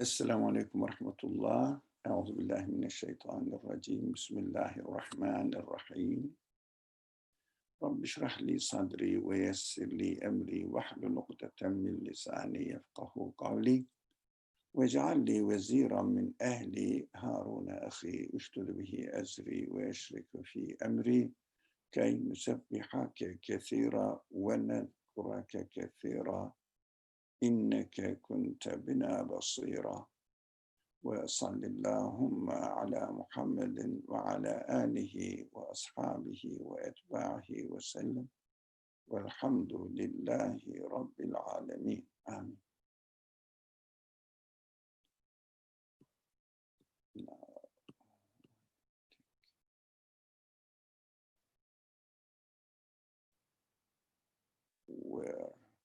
السلام عليكم ورحمة الله. أعوذ بالله من الشيطان الرجيم. بسم الله الرحمن الرحيم. رب اشرح لي صدري ويسر لي أمري واحلل عقدة من لساني يفقه قولي واجعل لي وزيرا من أهلي هارون أخي اشدد به أزري ويشرك في أمري كي نسبحك كثيرا ونذكرك كثيرا إنك كنت بنا بصيرا. وصل اللهم على محمد وعلى آله وأصحابه وأتباعه وسلم والحمد لله رب العالمين آمين.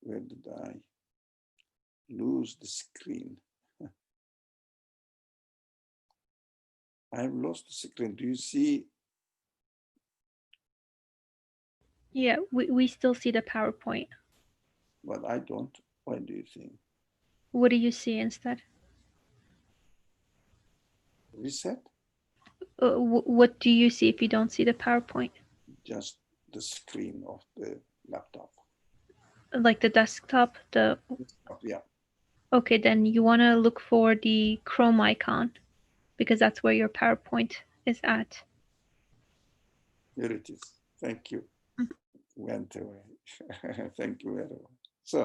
Where did I lose the screen? I've lost the screen. Do you see? Yeah, we still see the PowerPoint. But I don't. Why do you think? What do you see instead? Reset? What do you see if you don't see the PowerPoint? Just the screen of the laptop. Like the desktop, Yeah. Okay, then you want to look for the Chrome icon because that's where your PowerPoint is at. Here it is. Thank you. Mhm. Went away. Thank you very much. So,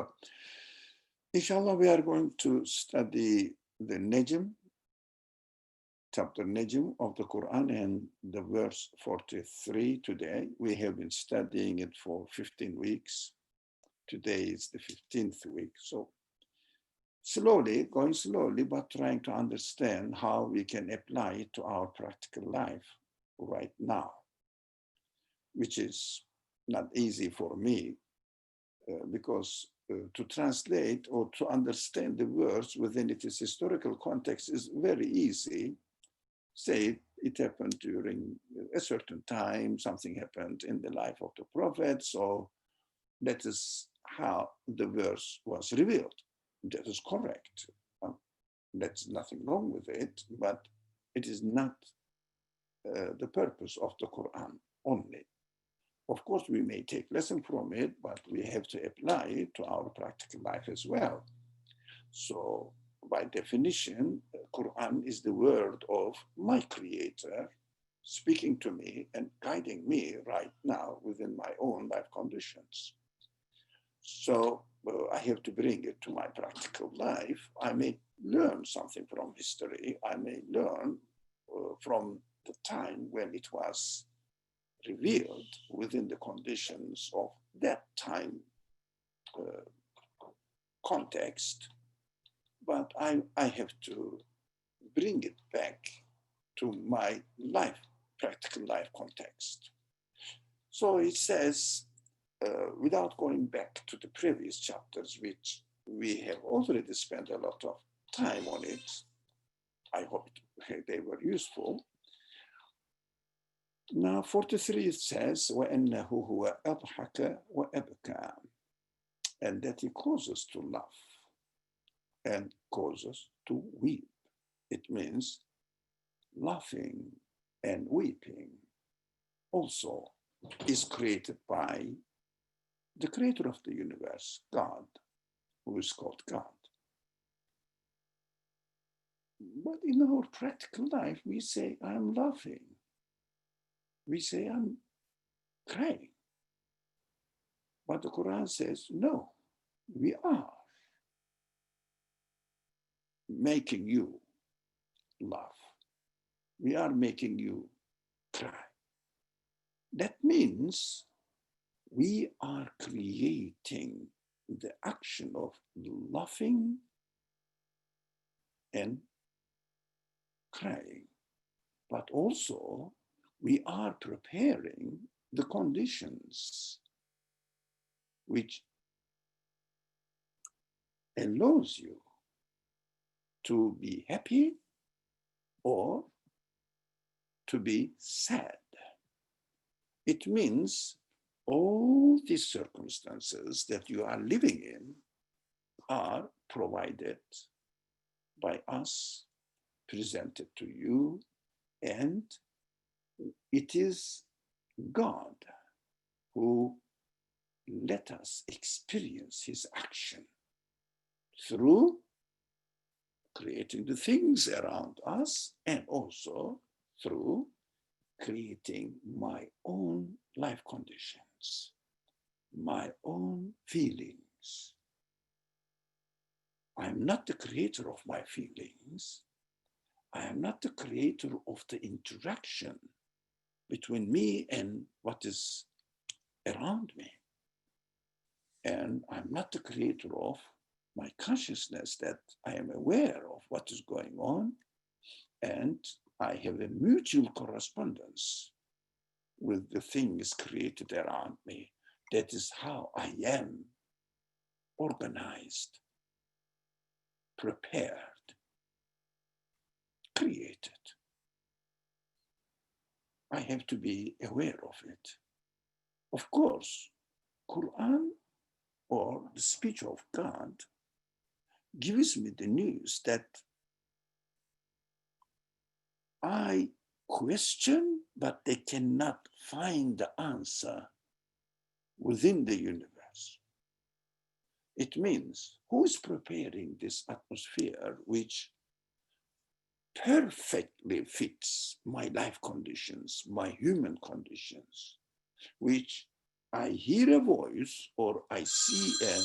inshallah, we are going to study the Najm, chapter Najm of the Quran, and the verse 43 today. We have been studying it for 15 weeks. Today is the 15th week. So, going slowly, but trying to understand how we can apply it to our practical life right now, which is not easy for me because to translate or to understand the words within its historical context is very easy. Say it happened during a certain time, something happened in the life of the prophet, so that is how the verse was revealed. That is correct. That's nothing wrong with it, but it is not the purpose of the Quran only. Of course, we may take lesson from it, but we have to apply it to our practical life as well. So, by definition, Quran is the word of my Creator speaking to me and guiding me right now within my own life conditions. So, I have to bring it to my practical life. I may learn something from history. I may learn from the time when it was revealed within the conditions of that time context, but I have to bring it back to my life, practical life context. So it says, without going back to the previous chapters, which we have already spent a lot of time on it, I hope they were useful. Now 43 says, وَأَنَّهُ هُوَ أَضْحَكَ وَأَبْكَى, and that he causes to laugh and causes to weep. It means laughing and weeping also is created by the creator of the universe, God, who is called God. But in our practical life, we say, I'm laughing. We say, I'm crying. But the Quran says, no, we are making you laugh. We are making you cry. That means we are creating the action of laughing and crying, but also we are preparing the conditions which allows you to be happy or to be sad. It means all these circumstances that you are living in are provided by us, presented to you, and it is God who let us experience his action through creating the things around us and also through creating my own life conditions, my own feelings. I'm not the creator of my feelings. I am not the creator of the interaction between me and what is around me. And I'm not the creator of my consciousness that I am aware of what is going on. And I have a mutual correspondence with the things created around me. That is how I am organized, prepared, created. I have to be aware of it. Of course, Quran or the speech of God gives me the news that I question, but they cannot find the answer within the universe. It means who is preparing this atmosphere which perfectly fits my life conditions, my human conditions, which I hear a voice or I see a,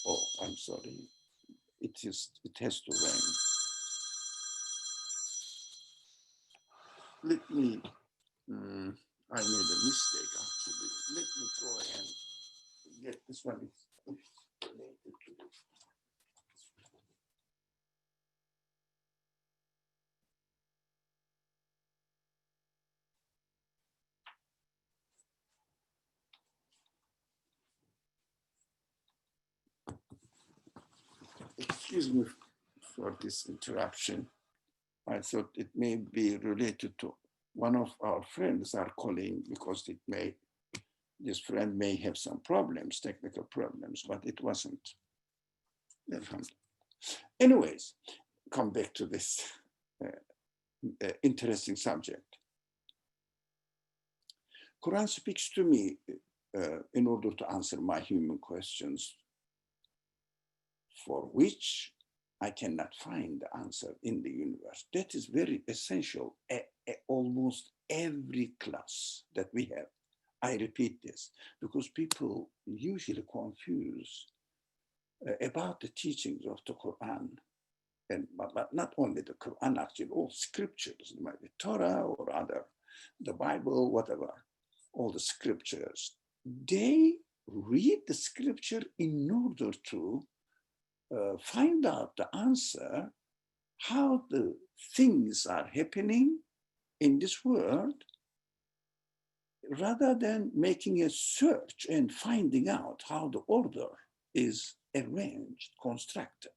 oh, I'm sorry, it has to rain. Let me, I made a mistake actually. Let me go and get this one. It's related to this. Excuse me for this interruption. I thought it may be related to one of our friends are calling because this friend may have some problems, technical problems, but it wasn't. Anyways, come back to this interesting subject. Quran speaks to me in order to answer my human questions for which I cannot find the answer in the universe. That is very essential. Almost every class that we have, I repeat this, because people usually confuse about the teachings of the Quran, but not only the Quran, actually all scriptures, it might be Torah or other, the Bible, whatever, all the scriptures, they read the scripture in order to find out the answer, how the things are happening in this world, rather than making a search and finding out how the order is arranged, constructed.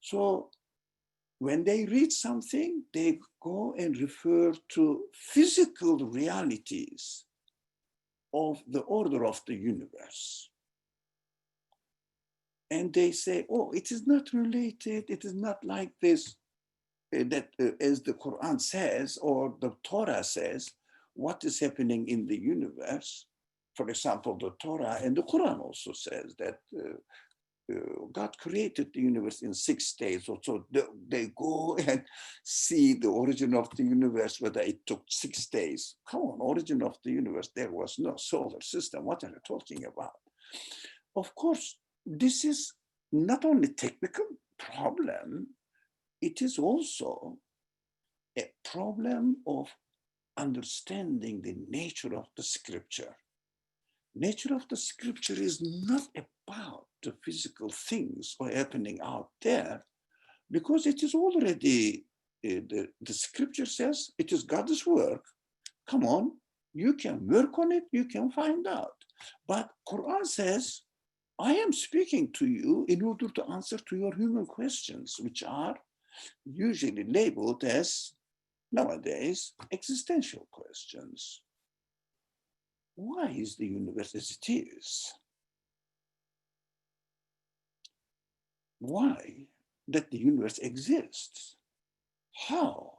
So when they read something, they go and refer to physical realities of the order of the universe. And they say, oh, it is not related, it is not like this, as the Quran says, or the Torah says, what is happening in the universe. For example, the Torah and the Quran also says that God created the universe in 6 days. So they go and see the origin of the universe, whether it took 6 days. Come on, origin of the universe, there was no solar system. What are you talking about? Of course, this is not only technical problem, it is also a problem of understanding the nature of the scripture. Nature of the scripture is not about the physical things or happening out there, because it is already, the scripture says it is God's work. Come on, you can work on it, you can find out. But Quran says, I am speaking to you in order to answer to your human questions, which are usually labeled as, nowadays, existential questions. Why is the universe as it is? why that the universe exists. How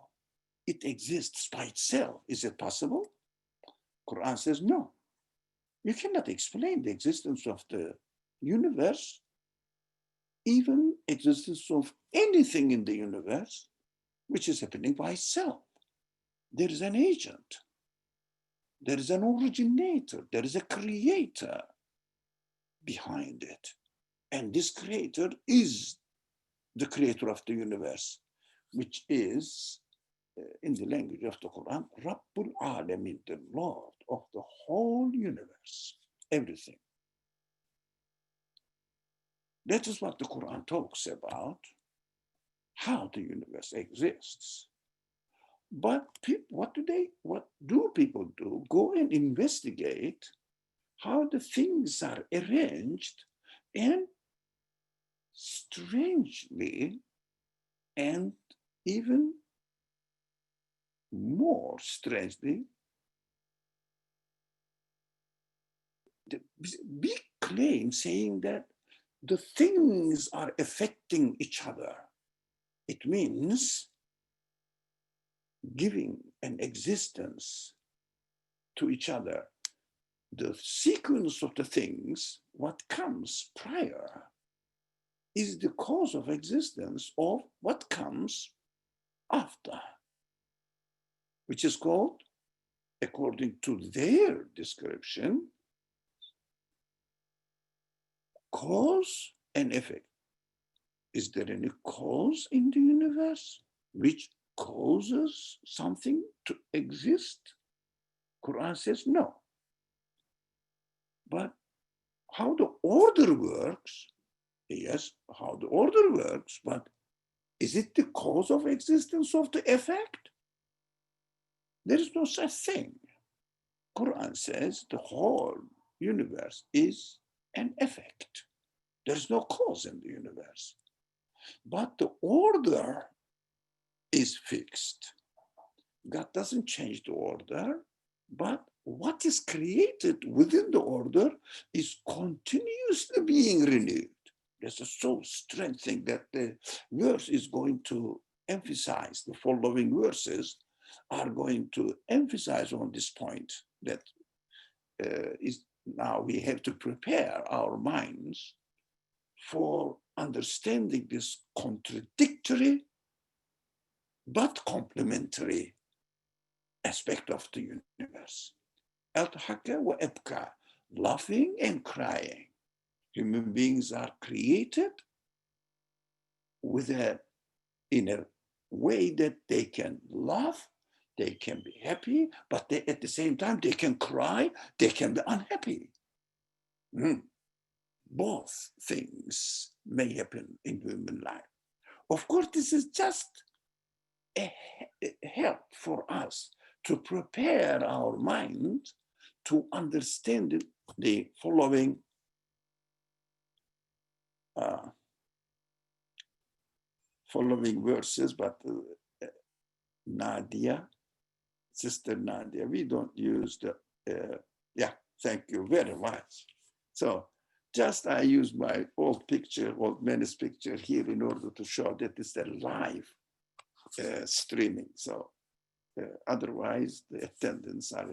it exists by itself. Is it possible? Quran says no. You cannot explain the existence of the universe, even existence of anything in the universe, which is happening by itself. There is an agent. There is an originator. There is a creator behind it. And this creator is the creator of the universe, which is, in the language of the Quran, Rabbul Alamin, the Lord of the whole universe, everything. That is what the Quran talks about, how the universe exists. But what do people do? Go and investigate how the things are arranged, and strangely, and even more strangely, the big claim saying that the things are affecting each other. It means giving an existence to each other. The sequence of the things, what comes prior, is the cause of existence of what comes after, which is called, according to their description, cause and effect. Is there any cause in the universe which causes something to exist? Quran says no. But how the order works, yes, how the order works, but is it the cause of existence of the effect? There is no such thing. Quran says the whole universe is an effect. There is no cause in the universe. But the order is fixed. God doesn't change the order, but what is created within the order is continuously being renewed. That's a so strange thing that the verse is going to emphasize. The following verses are going to emphasize on this point, that is now we have to prepare our minds for understanding this contradictory but complementary aspect of the universe. Al-Haka wa Ibka, laughing and crying. Human beings are created in a way that they can laugh, they can be happy, but at the same time, they can cry, they can be unhappy. Both things may happen in human life. Of course, this is just a help for us to prepare our mind to understand the following verses, but Nadia, Sister Nadia, we don't use the, thank you very much. So just I use my old man's picture here in order to show that it's a live streaming. So otherwise the attendants are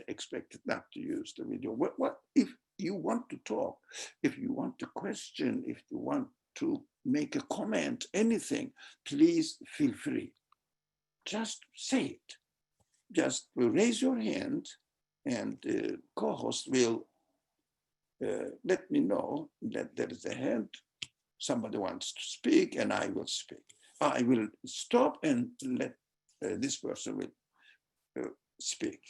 expected not to use the video. What if you want to talk, if you want to question, if you want to make a comment, anything, please feel free. Just say it. Just raise your hand and the co-host will let me know that there is a hand, somebody wants to speak, and I will speak. I will stop and let this person will speak.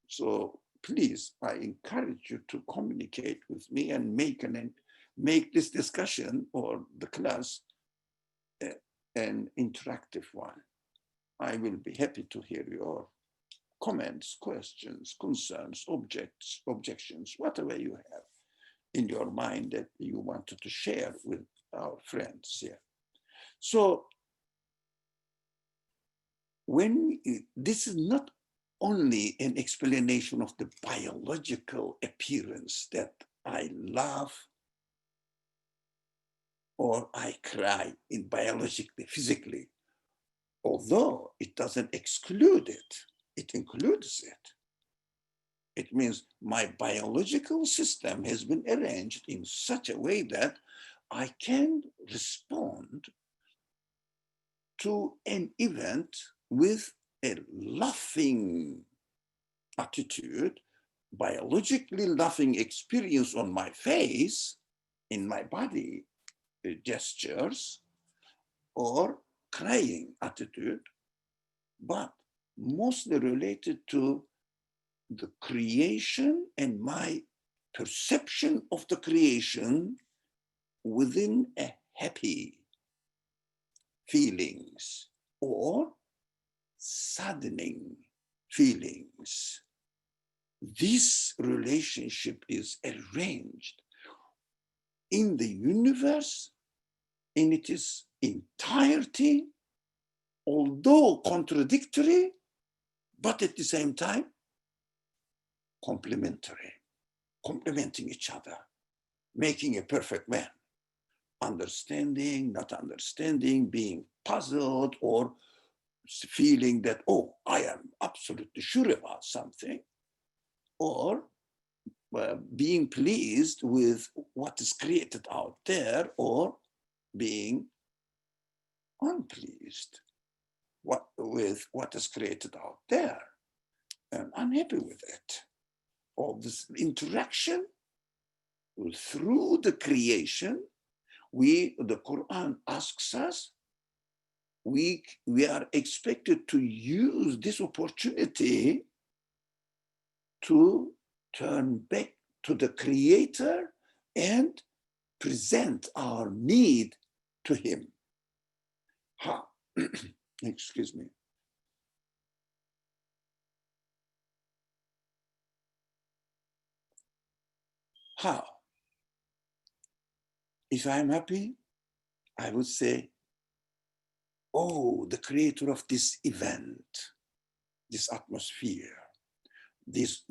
So please, I encourage you to communicate with me and make this discussion or the class an interactive one. I will be happy to hear your comments, questions, concerns, objections, whatever you have in your mind that you wanted to share with our friends here. So this is not only an explanation of the biological appearance that I love or I cry in biologically, physically, although it doesn't exclude it, it includes it. It means my biological system has been arranged in such a way that I can respond to an event with a laughing attitude, biologically laughing experience on my face, in my body gestures, or crying attitude, but mostly related to the creation and my perception of the creation within a happy feelings or saddening feelings. This relationship is arranged in the universe in its entirety, although contradictory, but at the same time complementary, complementing each other, making a perfect man. Understanding, not understanding, being puzzled, or feeling that, oh, I am absolutely sure about something, or being pleased with what is created out there, or being unpleased with what is created out there and unhappy with it. All this interaction through the creation, the Quran asks us, we are expected to use this opportunity to turn back to the Creator and present our need to Him. How? Excuse me. How? If I'm happy, I would say, oh, the creator of this event, this atmosphere, these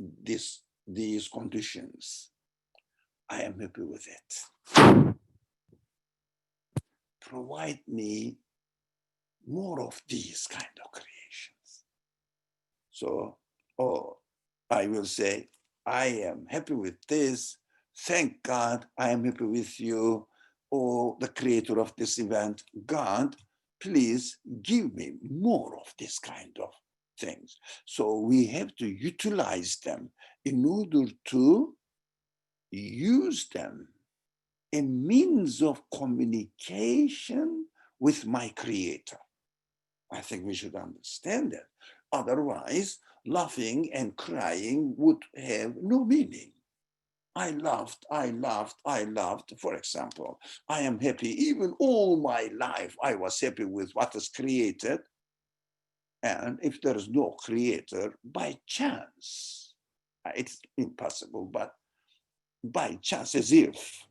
conditions, I am happy with it. Provide me more of these kind of creations. So, oh, I will say, I am happy with this. Thank God, I am happy with you. Oh, the creator of this event, God, please give me more of this kind of things. So we have to utilize them in order to use them a means of communication with my creator. I think we should understand that. Otherwise, laughing and crying would have no meaning. I laughed, I laughed, I laughed. For example, I am happy. Even all my life, I was happy with what is created. And if there is no creator, by chance, it's impossible, but by chance, as if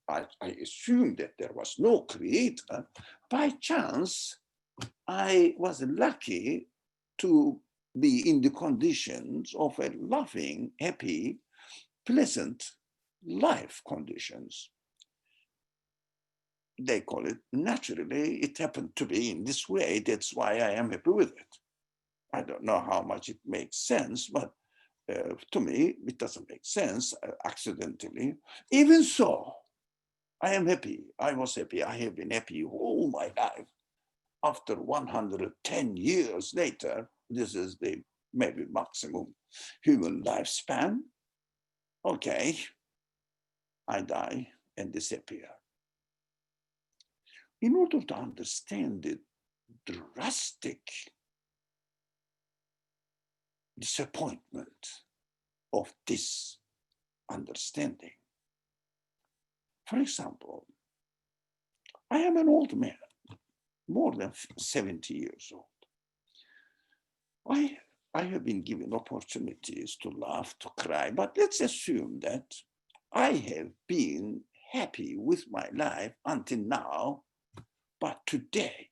I assume that there was no creator, by chance, I was lucky to be in the conditions of a loving, happy, pleasant life conditions. They call it naturally. It happened to be in this way. That's why I am happy with it. I don't know how much it makes sense, but to me, it doesn't make sense accidentally. Even so, I am happy. I was happy. I have been happy all my life. After 110 years later, this is the maybe maximum human lifespan. Okay, I die and disappear. In order to understand the drastic disappointment of this understanding, for example, I am an old man, more than 70 years old. I have been given opportunities to laugh, to cry, but let's assume that I have been happy with my life until now, but today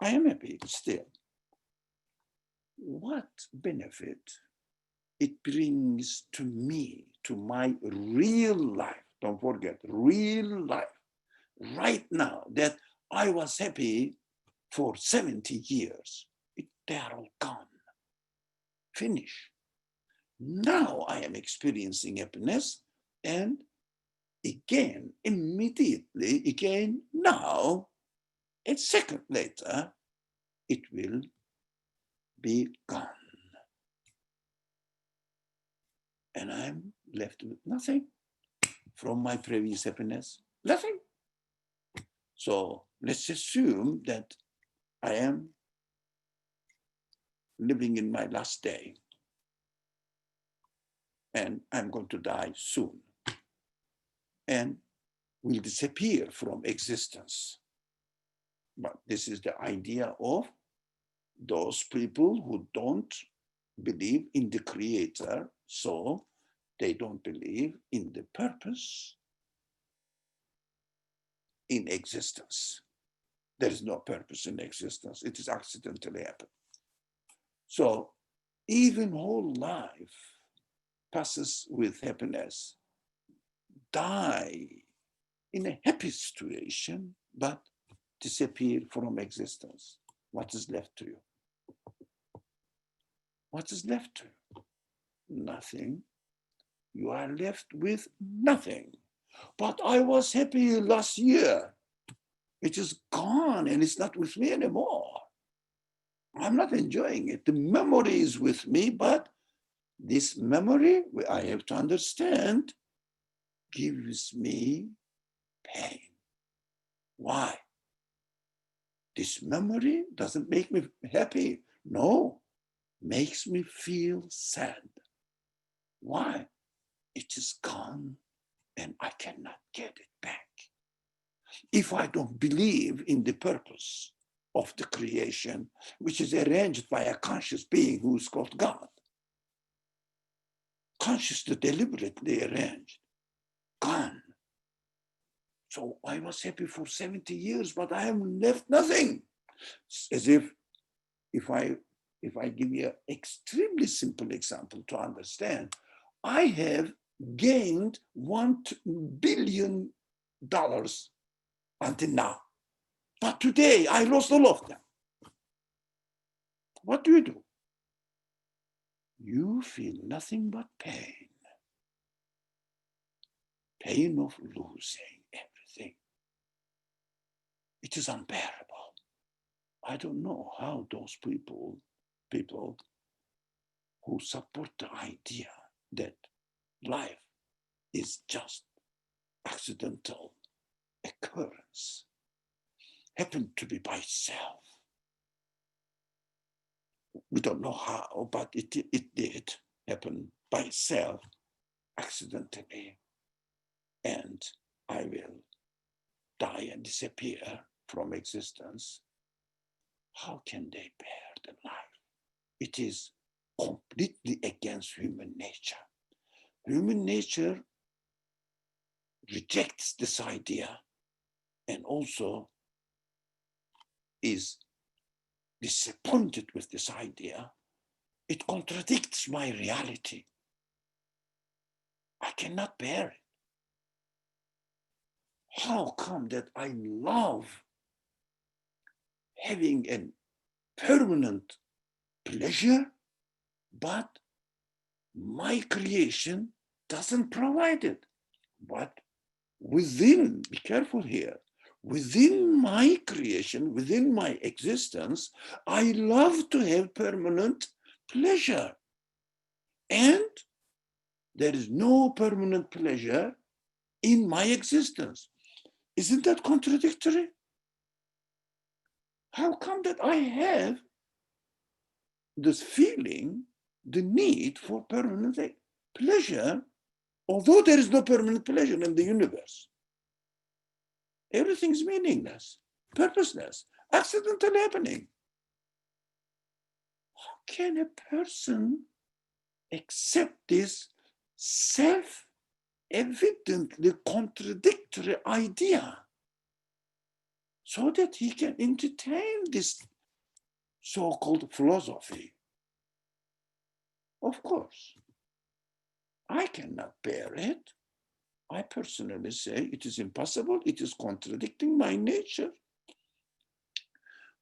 I am happy still. What benefit it brings to me, to my real life? Don't forget, real life. right now that I was happy for 70 years. They are all gone. Finish. Now I am experiencing happiness, and again, immediately, again, now, a second later, it will be gone. And I'm left with nothing from my previous happiness, nothing. So let's assume that I am living in my last day and I'm going to die soon and will disappear from existence. But this is the idea of those people who don't believe in the creator, so they don't believe in the purpose in existence. There is no purpose in existence. It is accidentally happened. So even whole life passes with happiness, die in a happy situation, but disappear from existence. What is left to you? What is left to you? Nothing. You are left with nothing. But I was happy last year. It is gone and it's not with me anymore. I'm not enjoying it. The memory is with me, but this memory, I have to understand, gives me pain. Why? This memory doesn't make me happy. No, makes me feel sad. Why? It is gone and I cannot get it back. If I don't believe in the purpose of the creation, which is arranged by a conscious being who is called God, consciously, deliberately arranged, gone. So I was happy for 70 years, but I have left nothing. As if I give you an extremely simple example to understand, I have gained $1 billion until now. But today I lost all of them. What do? You feel nothing but pain. Pain of losing everything. It is unbearable. I don't know how those people who support the idea that life is just accidental occurrence, happen to be by itself. We don't know how, but it did happen by itself, accidentally, and I will die and disappear from existence. How can they bear the life? It is completely against human nature. Human nature rejects this idea and also is disappointed with this idea. It contradicts my reality. I cannot bear it. How come that I love having a permanent pleasure, but my creation doesn't provide it? But within, be careful here, within my creation, within my existence, I love to have permanent pleasure. And there is no permanent pleasure in my existence. Isn't that contradictory? How come that I have this feeling, the need for permanent pleasure, although there is no permanent pleasure in the universe? Everything is meaningless, purposeless, accidentally happening. How can a person accept this self-evidently contradictory idea so that he can entertain this so-called philosophy? Of course, I cannot bear it. I personally say it is impossible. It is contradicting my nature.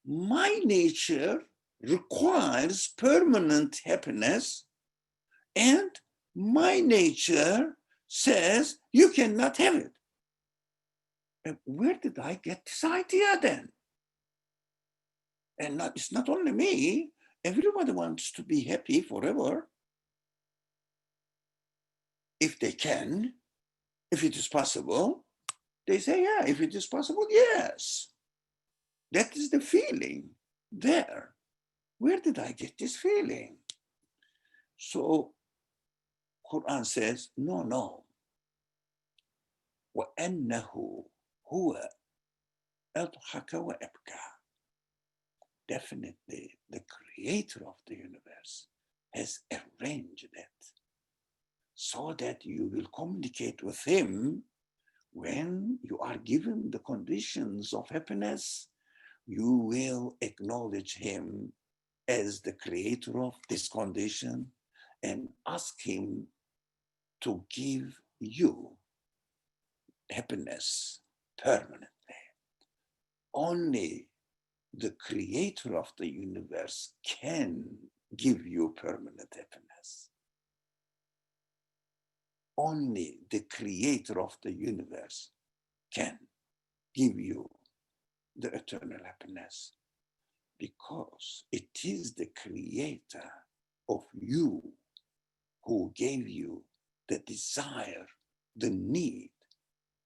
My nature requires permanent happiness, and my nature says you cannot have it. And where did I get this idea then? And it's not only me. Everybody wants to be happy forever. If they can, if it is possible, they say, yeah, if it is possible, yes. That is the feeling there. Where did I get this feeling? So Quran says, no. وَأَنَّهُ هُوَ أَضْحَكَ وَأَبْكَى. Definitely the creator of the universe has arranged that so that you will communicate with him when you are given the conditions of happiness. You will acknowledge him as the creator of this condition and ask him to give you happiness permanently. Only the creator of the universe can give you permanent happiness. Only the creator of the universe can give you the eternal happiness, because it is the creator of you who gave you the desire, the need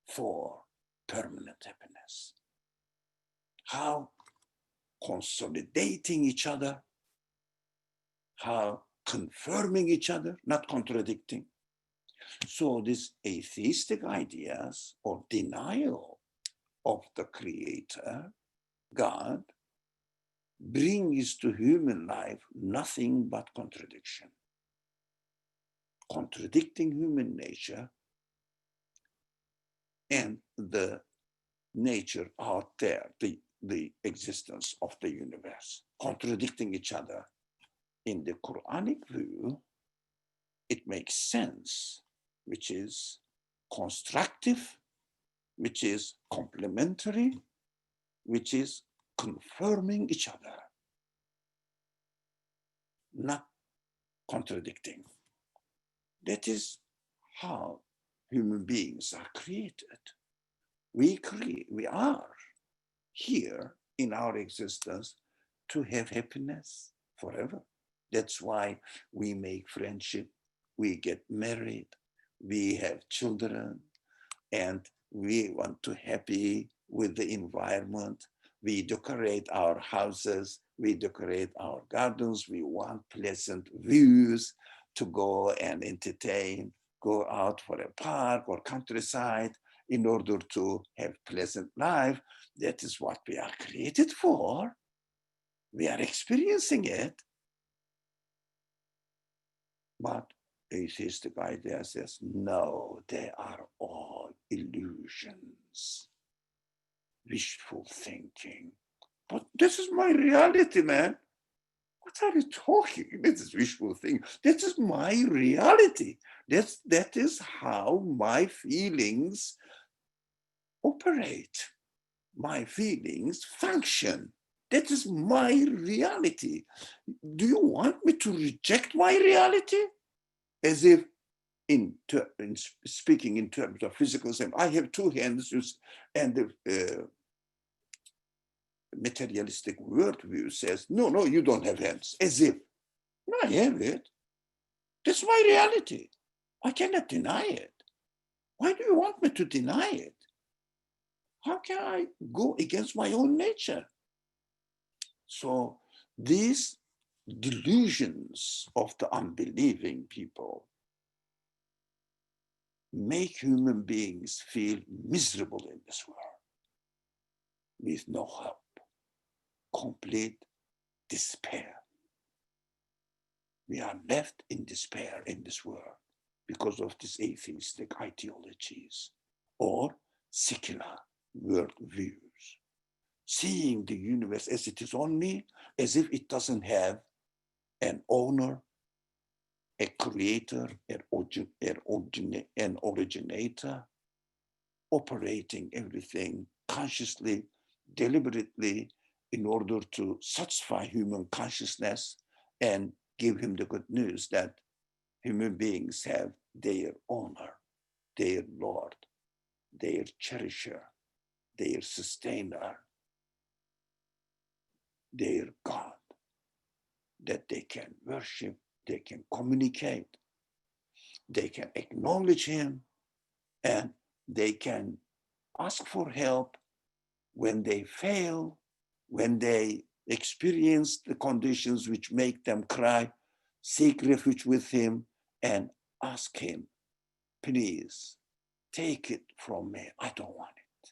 for permanent happiness. How consolidating each other, how confirming each other, not contradicting. So these atheistic ideas or denial of the creator, God, brings to human life nothing but contradiction. Contradicting human nature and the nature out there, the existence of the universe, contradicting each other. In the Quranic view, it makes sense, which is constructive, which is complementary, which is confirming each other, not contradicting. That is how human beings are created. We are here in our existence to have happiness forever. That's why we make friendship, we get married, we have children, and we want to happy with the environment. We decorate our houses, we decorate our gardens, we want pleasant views to go and entertain, go out for a park or countryside in order to have pleasant life. That is what we are created for. We are experiencing it. But atheistic idea says, no, they are all illusions, wishful thinking. But this is my reality, man. What are you talking? This is wishful thinking. This is my reality. That is how my feelings operate. My feelings function. That is my reality. Do you want me to reject my reality? As if in speaking in terms of physical sense, I have two hands, and the materialistic worldview says, no, you don't have hands. As if, no, I have it. That's my reality. I cannot deny it. Why do you want me to deny it? How can I go against my own nature? So these delusions of the unbelieving people make human beings feel miserable in this world with no hope, complete despair. We are left in despair in this world because of these atheistic ideologies or secular worldviews, seeing the universe as it is only, as if it doesn't have an owner, a creator, an originator, operating everything consciously, deliberately, in order to satisfy human consciousness and give him the good news that human beings have their owner, their Lord, their cherisher, their sustainer, their God, that they can worship, they can communicate, they can acknowledge him, and they can ask for help when they fail, when they experience the conditions which make them cry, seek refuge with him and ask him, please take it from me, I don't want it.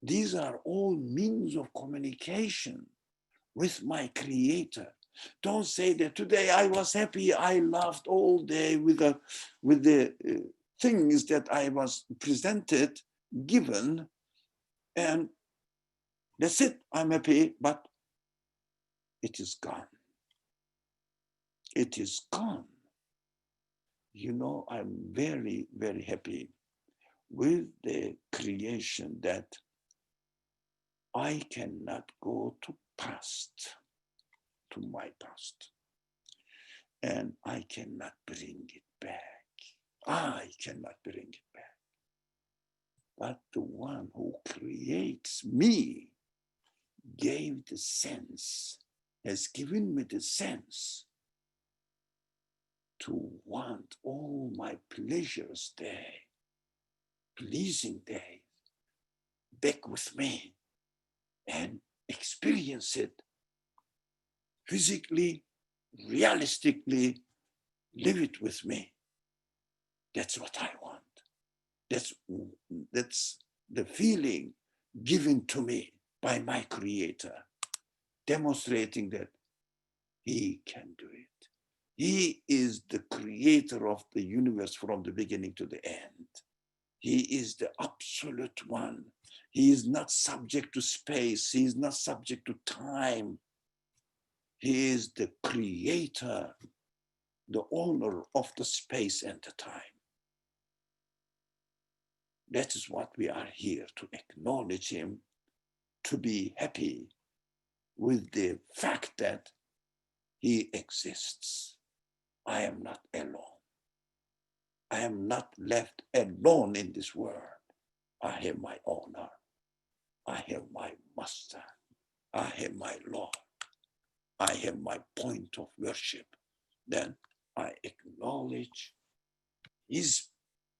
These are all means of communication with my creator. Don't say that today I was happy, I laughed all day with the things that I was presented, given, and that's it, I'm happy, but it is gone. It is gone. You know, I'm very, very happy with the creation that I cannot go to my past, and I cannot bring it back. I cannot bring it back. But the one who creates me gave the sense, has given me the sense to want all my pleasures there, pleasing there, back with me and experience it physically, realistically, live it with me. That's what I want. That's the feeling given to me by my creator, demonstrating that he can do it. He is the creator of the universe from the beginning to the end. He is the absolute one. He is not subject to space. He is not subject to time. He is the creator, the owner of the space and the time. That is what we are here to acknowledge him, to be happy with the fact that he exists. I am not alone. I am not left alone in this world. I have my owner. I have my master. I have my Lord. I have my point of worship. Then I acknowledge his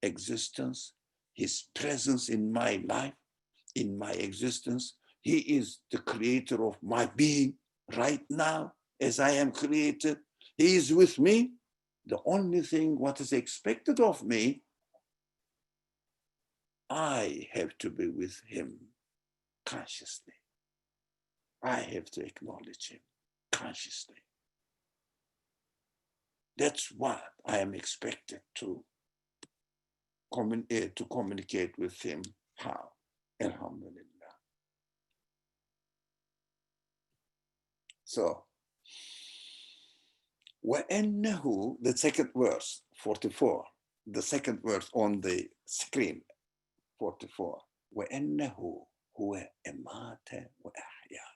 existence, his presence in my life, in my existence. He is the creator of my being right now as I am created. He is with me. The only thing what is expected of me, I have to be with him consciously. I have to acknowledge him consciously. That's what I am expected to communicate with him. How? Alhamdulillah. So, وَأَنَّهُ, the second verse, 44, the second verse on the screen, 44. وَأَنَّهُ هُوَ أَمَاتَ وَأَحْيَا.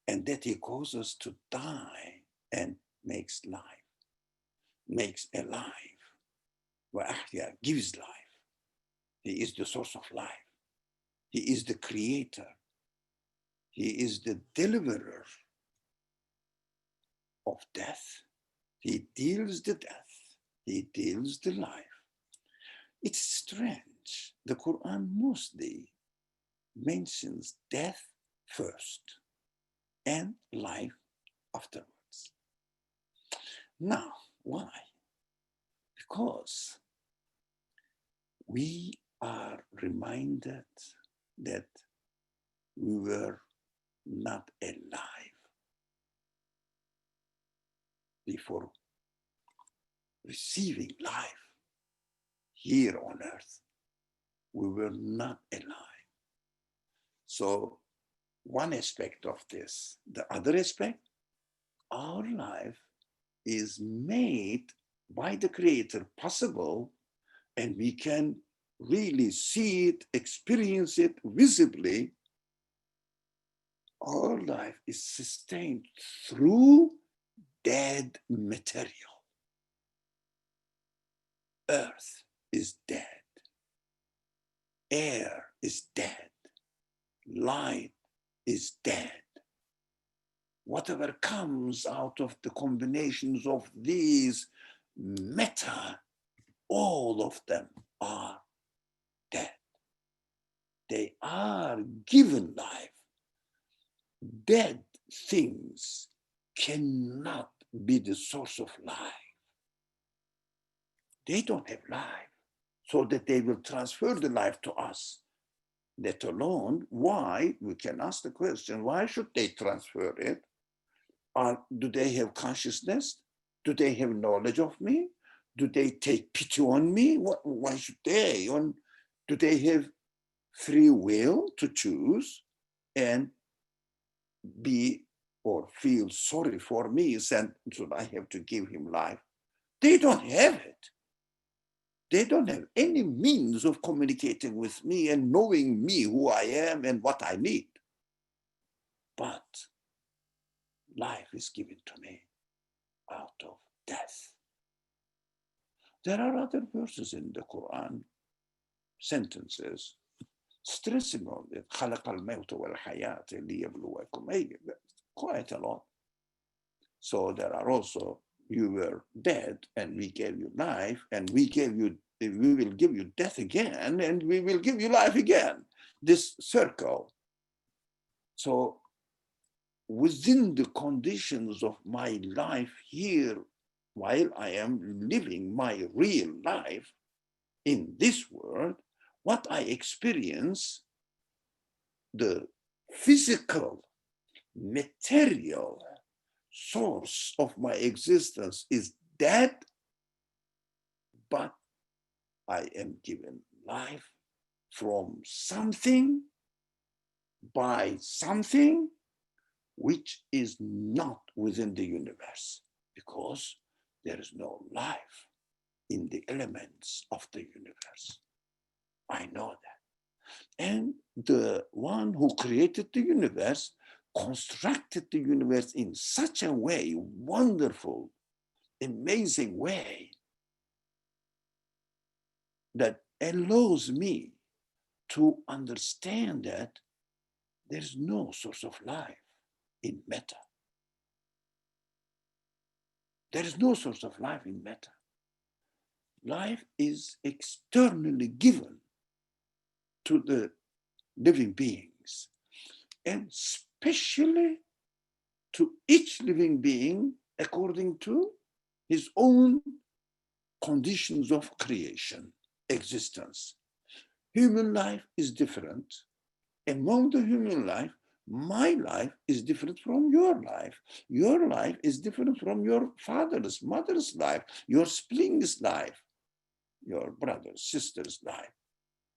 And that he causes to die and makes life, makes alive. وَأَحْيَا, gives life. He is the source of life. He is the creator. He is the deliverer of death. He deals the death. He deals the life. It's strange. The Quran mostly mentions death first and life afterwards. Now, why? Because we are reminded that we were not alive before receiving life here on earth. We were not alive. So one aspect of this. The other aspect, our life is made by the Creator possible, and we can really see it, experience it visibly. Our life is sustained through dead material. Earth is dead. Air is dead. Light is dead. Whatever comes out of the combinations of these matter, all of them are dead. They are given life. Dead things cannot be the source of life. They don't have life, so that they will transfer the life to us. Let alone, why, we can ask the question, why should they transfer it? Do they have consciousness? Do they have knowledge of me? Do they take pity on me? Why should they? Do they have free will to choose and be or feel sorry for me, so I have to give him life? They don't have it. They don't have any means of communicating with me and knowing me, who I am and what I need. But life is given to me out of death. There are other verses in the Quran, sentences, stressing on it. خَلَقَ الْمَوْتَ وَالْحَيَاةَ لِيَبْلُوَكُمْ. Quite a lot. So there are also, you were dead and we gave you life, and we will give you death again, and we will give you life again. This circle. So within the conditions of my life here, while I am living my real life in this world, what I experience, the physical, material source of my existence is dead, but I am given life from something, by something which is not within the universe, because there is no life in the elements of the universe. I know that. And the one who created the universe constructed the universe in such a way, wonderful, amazing way, that allows me to understand that there's no source of life in matter. There is no source of life in matter. Life is externally given to the living beings, and especially to each living being according to his own conditions of creation, existence. Human life is different. Among the human life, my life is different from your life. Your life is different from your father's, mother's life, your sibling's life, your brother's, sister's life.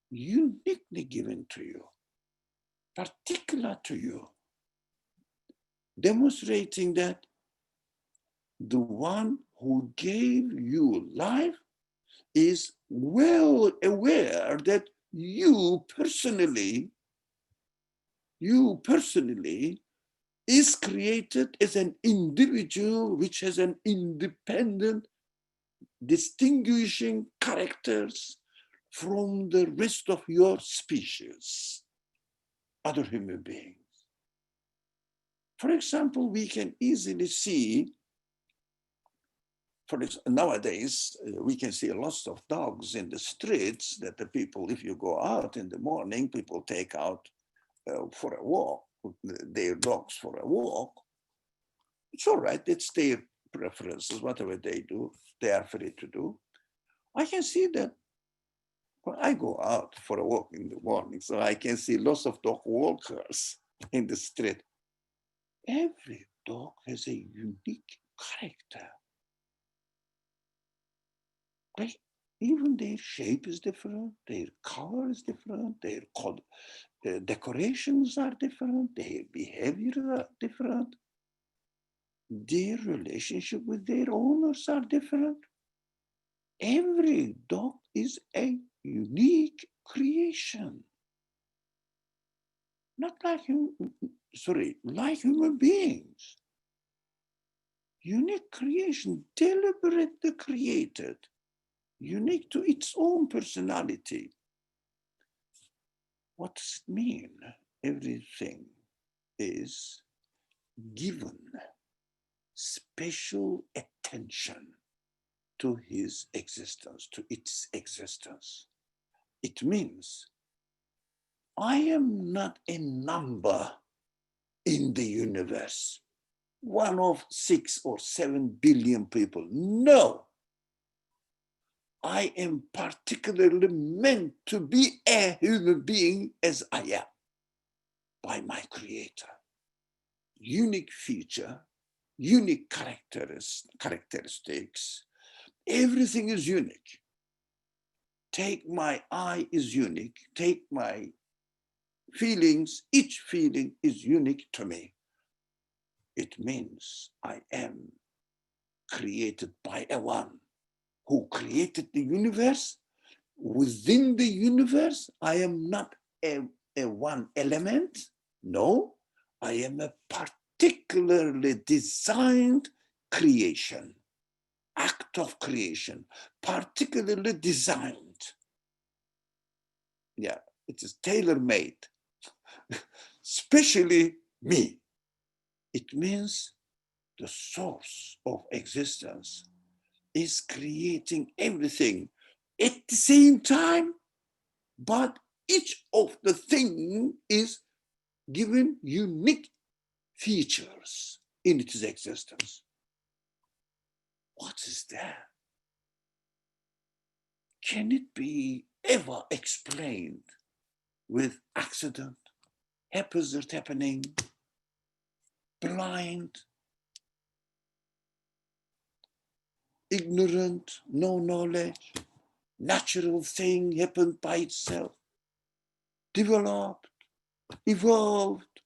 Uniquely given to you, particular to you, demonstrating that the one who gave you life is well aware that you personally is created as an individual which has an independent, distinguishing characters from the rest of your species, other human beings. For example, we can easily see, nowadays, we can see lots of dogs in the streets that the people, if you go out in the morning, people take out for a walk, their dogs for a walk. It's all right, it's their preferences, whatever they do, they are free to do. I can see that when I go out for a walk in the morning, so I can see lots of dog walkers in the street. Every dog has a unique character. Even their shape is different, their color is different, their decorations are different, their behavior are different. their relationship with their owners are different. Every dog is a unique creation. Not like like human beings. Unique creation, deliberately created, unique to its own personality. What does it mean? Everything is given special attention to his existence, to its existence. It means I am not a number in the universe, one of 6 or 7 billion people. No, I am particularly meant to be a human being as I am by my creator. Unique feature, unique characteristics. Everything is unique. Take my eye is unique. Take my feelings, each feeling is unique to me. It means I am created by a one who created the universe. Within the universe, I am not a one element. No, I am a particularly designed creation, act of creation, particularly designed. Yeah, it is tailor-made, especially me. It means the source of existence is creating everything at the same time, but each of the thing is given unique features in its existence. What is that? Can it be ever explained with accident, haphazard happening, blind, ignorant, no knowledge, natural thing happened by itself, developed, evolved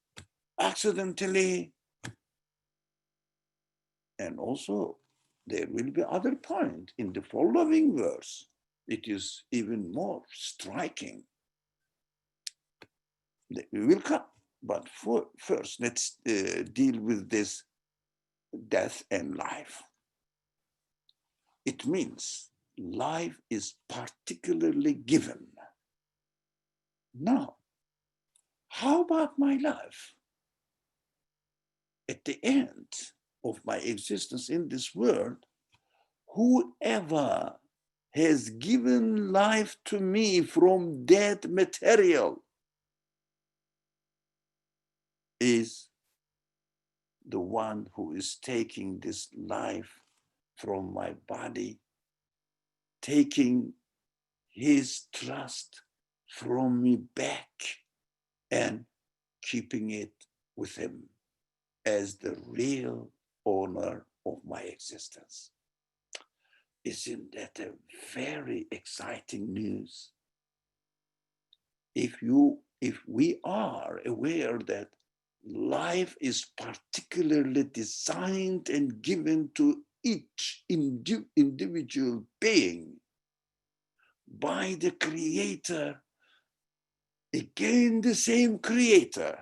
accidentally? And also, there will be other point in the following verse. It is even more striking. We will come, but first, let's deal with this death and life. It means life is particularly given. Now, how about my life? At the end of my existence in this world, whoever has given life to me from dead material is the one who is taking this life from my body, taking his trust from me back and keeping it with him as the real owner of my existence. Isn't that a very exciting news? If we are aware that life is particularly designed and given to each individual being by the creator, again the same creator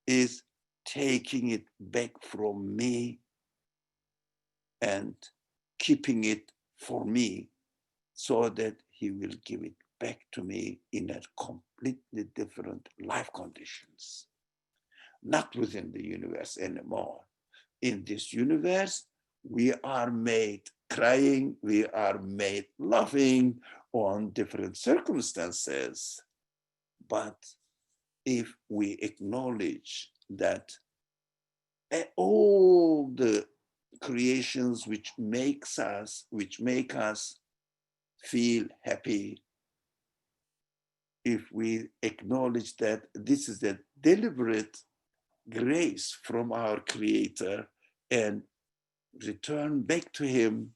is taking it back from me and keeping it for me so that he will give it back to me in a completely different life conditions. Not within the universe anymore. In this universe, we are made crying, we are made laughing on different circumstances. But if we acknowledge that all the creations which make us feel happy, if we acknowledge that this is a deliberate grace from our creator and return back to him,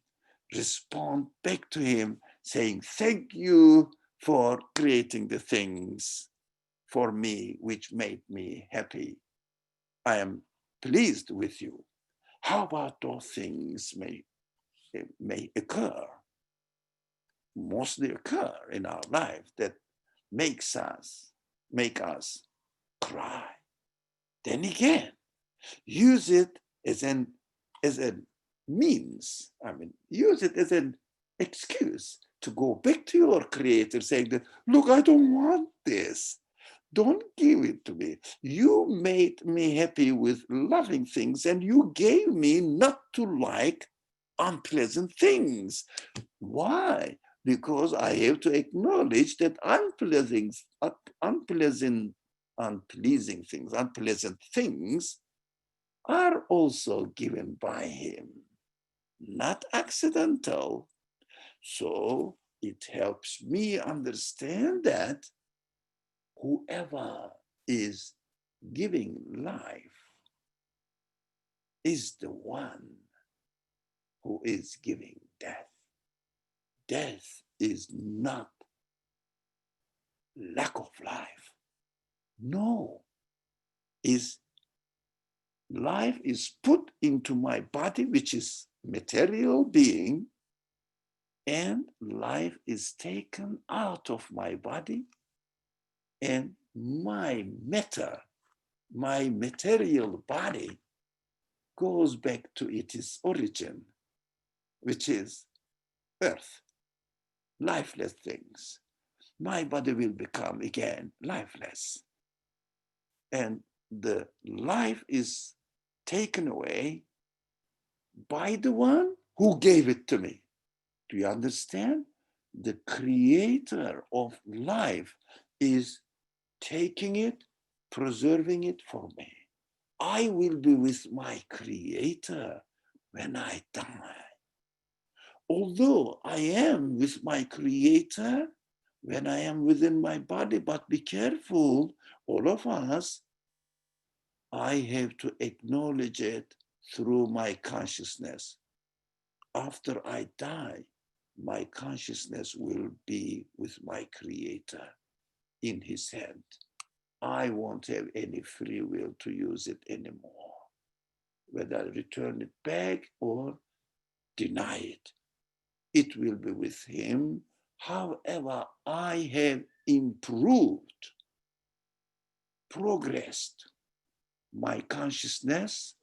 respond back to him, saying, thank you for creating the things for me which made me happy. I am pleased with you. How about those things may occur, mostly occur in our life that make us cry? Then again, use it as a means. I mean, use it as an excuse to go back to your creator saying that, look, I don't want this. Don't give it to me. You made me happy with loving things and you gave me not to like unpleasant things. Why? Because I have to acknowledge that unpleasant things are also given by him, not accidental. So it helps me understand that whoever is giving life is the one who is giving death. Death is not lack of life. No, is life is put into my body, which is material being, and life is taken out of my body, and my matter, my material body goes back to its origin, which is earth, lifeless things. My body will become again lifeless. And the life is taken away by the one who gave it to me. Do you understand? The creator of life is taking it, preserving it for me. I will be with my creator when I die. Although I am with my creator when I am within my body, but be careful, all of us, I have to acknowledge it through my consciousness. After I die, my consciousness will be with my creator in his hand. I won't have any free will to use it anymore, whether I return it back or deny it. It will be with him. However, I have improved, progressed my consciousness,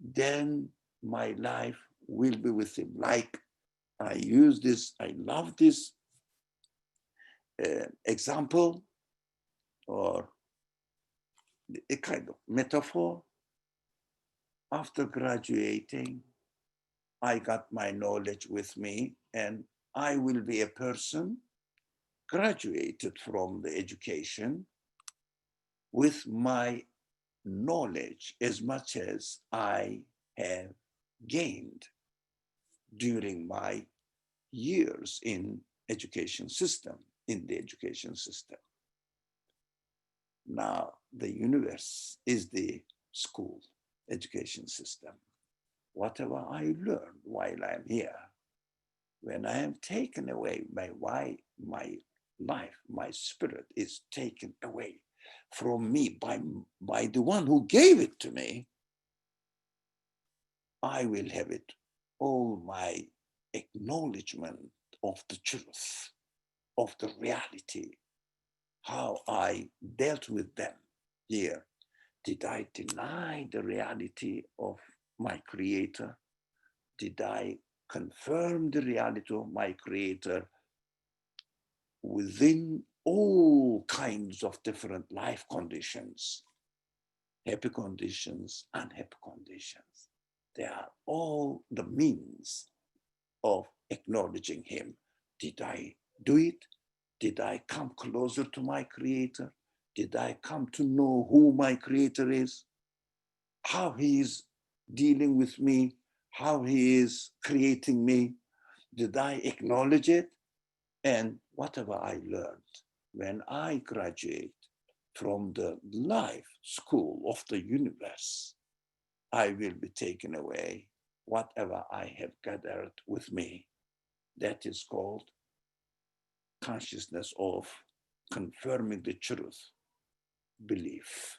then my life will be with him. Like I love this example or a kind of metaphor. After graduating, I got my knowledge with me, and I will be a person graduated from the education with my knowledge as much as I have gained during my years in the education system. Now, the universe is the school education system. Whatever I learned while I'm here, when I am taken away by my life, my spirit is taken away from me by the one who gave it to me, I will have it all my acknowledgement of the truth, of the reality, how I dealt with them here. Did I deny the reality of my creator? Did I confirm the reality of my creator within all kinds of different life conditions, happy conditions, unhappy conditions? They are all the means of acknowledging him. Did I do it? Did I come closer to my creator? Did I come to know who my creator is? How he is dealing with me? How he is creating me? Did I acknowledge it? And whatever I learned when I graduate from the life school of the universe, I will be taken away whatever I have gathered with me. That is called consciousness of confirming the truth, belief.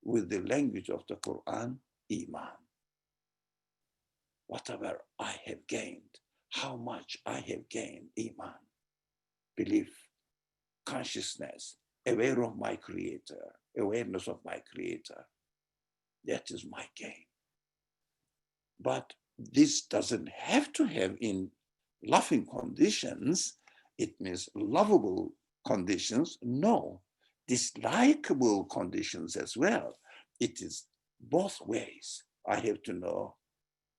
With the language of the Quran, Iman. whatever I have gained, how much I have gained, iman, belief, consciousness, aware of my creator, awareness of my creator. That is my gain. But this doesn't have to have in loving conditions. It means lovable conditions. No, dislikable conditions as well. It is both ways. I have to know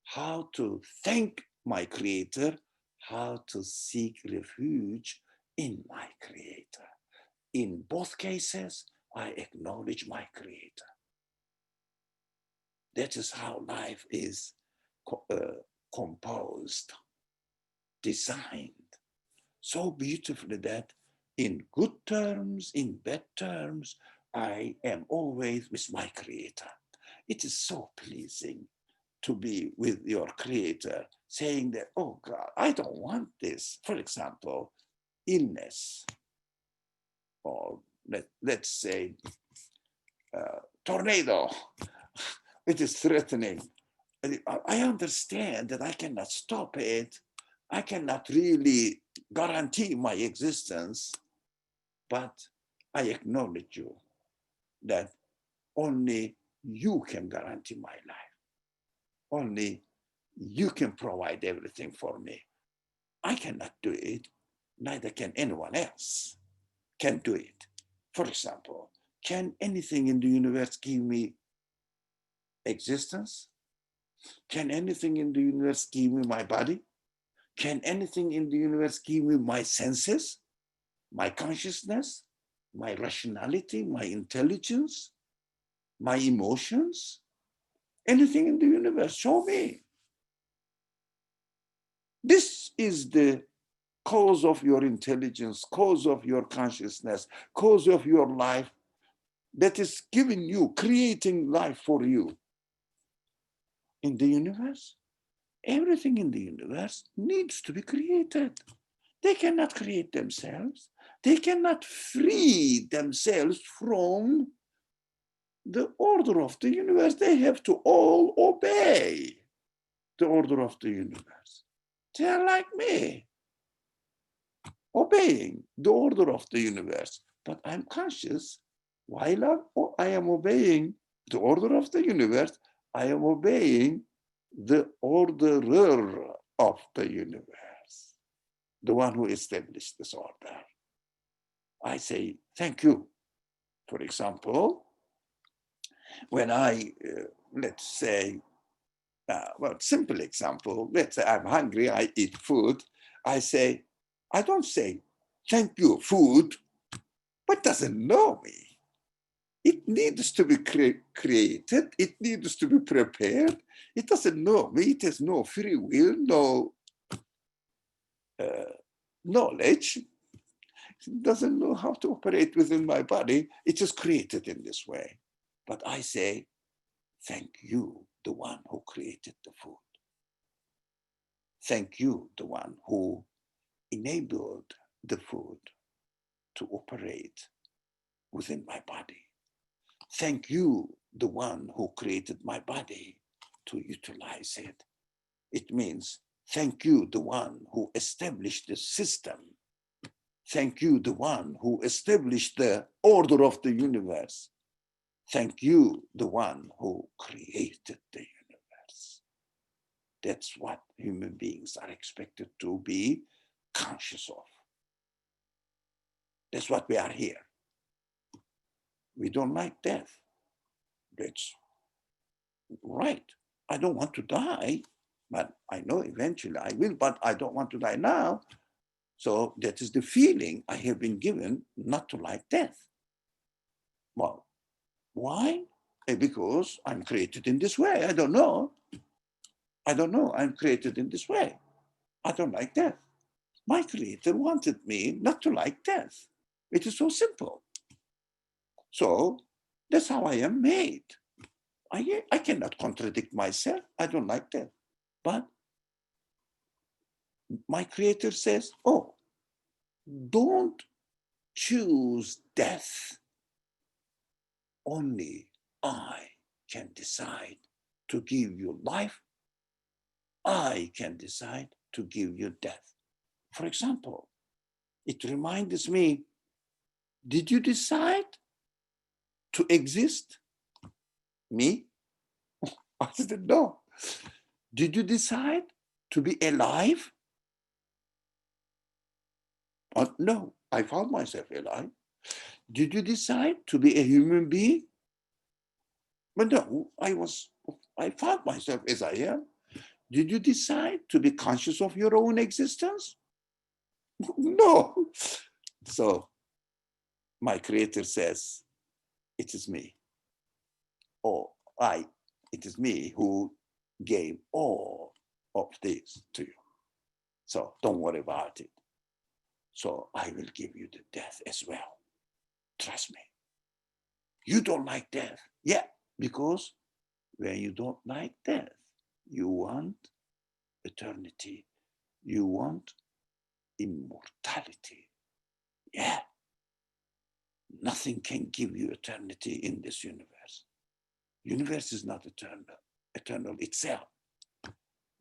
how to thank my creator, how to seek refuge in my creator. In both cases, I acknowledge my creator. That is how life is composed, designed so beautifully that in good terms, in bad terms, I am always with my creator. It is so pleasing to be with your creator, saying that, oh God, I don't want this. For example, illness, or let's say tornado. It is threatening. I understand that I cannot stop it. I cannot really guarantee my existence, but I acknowledge you that only you can guarantee my life. Only you can provide everything for me. I cannot do it, neither can anyone else can do it. For example, can anything in the universe give me existence? Can anything in the universe give me my body? Can anything in the universe give me my senses, my consciousness, my rationality, my intelligence, my emotions? Anything in the universe, show me. This is the cause of your intelligence, cause of your consciousness, cause of your life that is giving you, creating life for you. In the universe, everything in the universe needs to be created. They cannot create themselves. They cannot free themselves from the order of the universe. They have to all obey the order of the universe. They are like me, obeying the order of the universe. But I'm conscious while I am obeying the order of the universe, I am obeying the orderer of the universe, the one who established this order. I say, thank you. For example, when I, let's say, simple example, let's say I'm hungry, I eat food, I don't say, thank you, food, but doesn't know me. It needs to be created, it needs to be prepared. It doesn't know me, it has no free will, no knowledge. It doesn't know how to operate within my body. It is created in this way. But I say, thank you, the one who created the food. Thank you, the one who enabled the food to operate within my body. Thank you, the one who created my body to utilize it. It means, thank you, the one who established the system. Thank you, the one who established the order of the universe. Thank you, the one who created the universe. That's what human beings are expected to be conscious of. That's what we are here. We don't like death. That's right. I don't want to die, but I know eventually I will, but I don't want to die now. So that is the feeling I have been given not to like death. Well, why? Because I'm created in this way. I don't know. I'm created in this way. I don't like death. My creator wanted me not to like death. It is so simple. So that's how I am made. I cannot contradict myself. I don't like death. But my creator says, oh, don't choose death. Only I can decide to give you life I can decide to give you death. For example, it reminds me, did you decide to exist? Me? I said, no. Did you decide to be alive? No, I found myself alive. Did you decide to be a human being? But no, I found myself as I am. Did you decide to be conscious of your own existence? No. So my creator says, it is me. Or it is me who gave all of this to you. So don't worry about it. So I will give you the death as well. Trust me. You don't like death. Yeah, because when you don't like death, you want eternity. You want immortality. Yeah. Nothing can give you eternity in this universe. Universe is not eternal itself.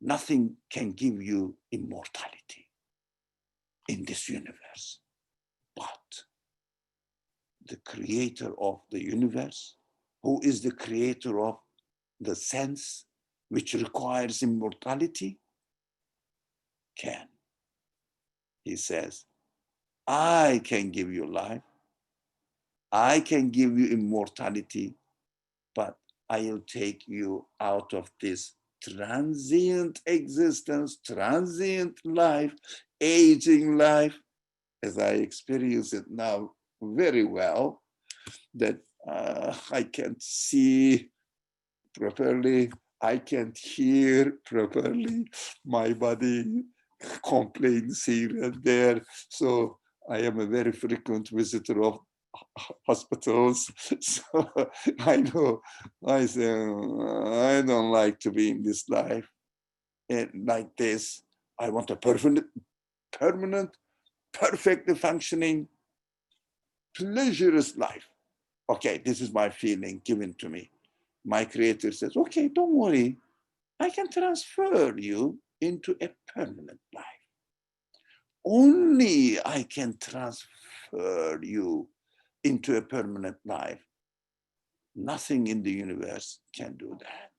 Nothing can give you immortality in this universe. But the creator of the universe, who is the creator of the sense which requires immortality, can. He says, I can give you life. I can give you immortality, but I'll take you out of this transient existence, transient life, aging life, as I experience it now very well, that I can't see properly, I can't hear properly, my body complains here and there. So I am a very frequent visitor of hospitals. So I know, I say, I don't like to be in this life and like this. I want a permanent, perfectly functioning, pleasurous life. Okay, this is my feeling given to me. My creator says, okay, don't worry. I can transfer you into a permanent life. Only I can transfer you into a permanent life. Nothing in the universe can do that.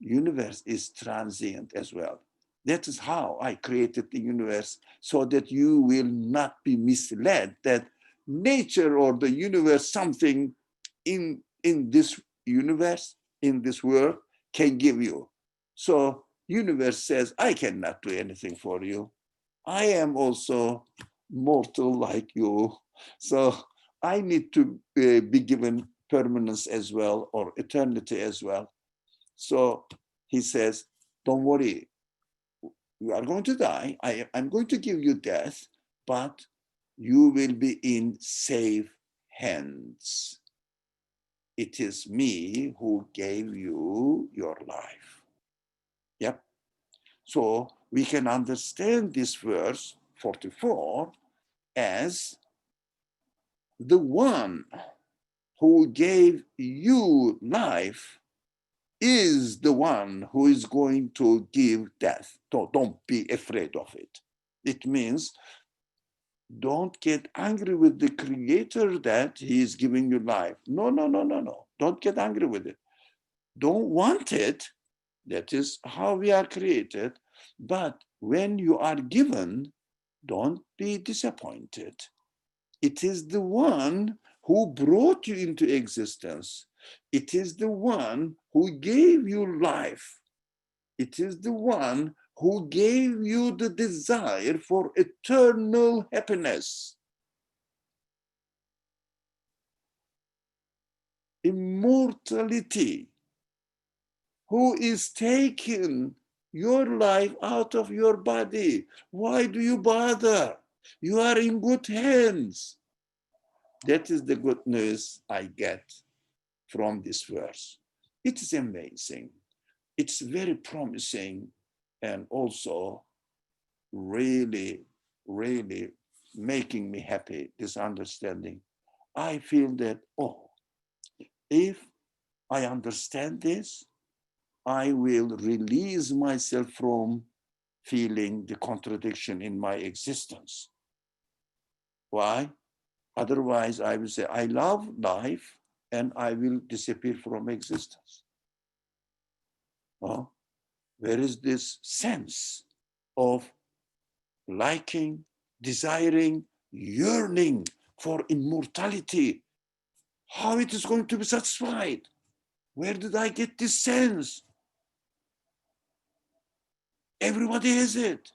Universe is transient as well. That is how I created the universe, so that you will not be misled that nature or the universe, something in this universe, in this world, can give you. So universe says, I cannot do anything for you. I am also mortal like you. So I need to be given permanence as well, or eternity as well. So he says, don't worry, you are going to die. I'm going to give you death, but you will be in safe hands. It is me who gave you your life. Yep. So we can understand this verse 44 as the one who gave you life is the one who is going to give death. Don't be afraid of it. It means don't get angry with the creator that he is giving you life. No, no, no, no, no. Don't get angry with it. Don't want it. That is how we are created. But when you are given, don't be disappointed. It is the one who brought you into existence. It is the one who gave you life. It is the one who gave you the desire for eternal happiness, immortality, who is taking your life out of your body. Why do you bother? You are in good hands. That is the good news I get from this verse. It is amazing. It's very promising, and also really, really making me happy, this understanding. I feel that, oh, if I understand this, I will release myself from feeling the contradiction in my existence. Why? Otherwise, I will say, I love life and I will disappear from existence. Well, there is this sense of liking, desiring, yearning for immortality. How it is going to be satisfied? Where did I get this sense? Everybody has it.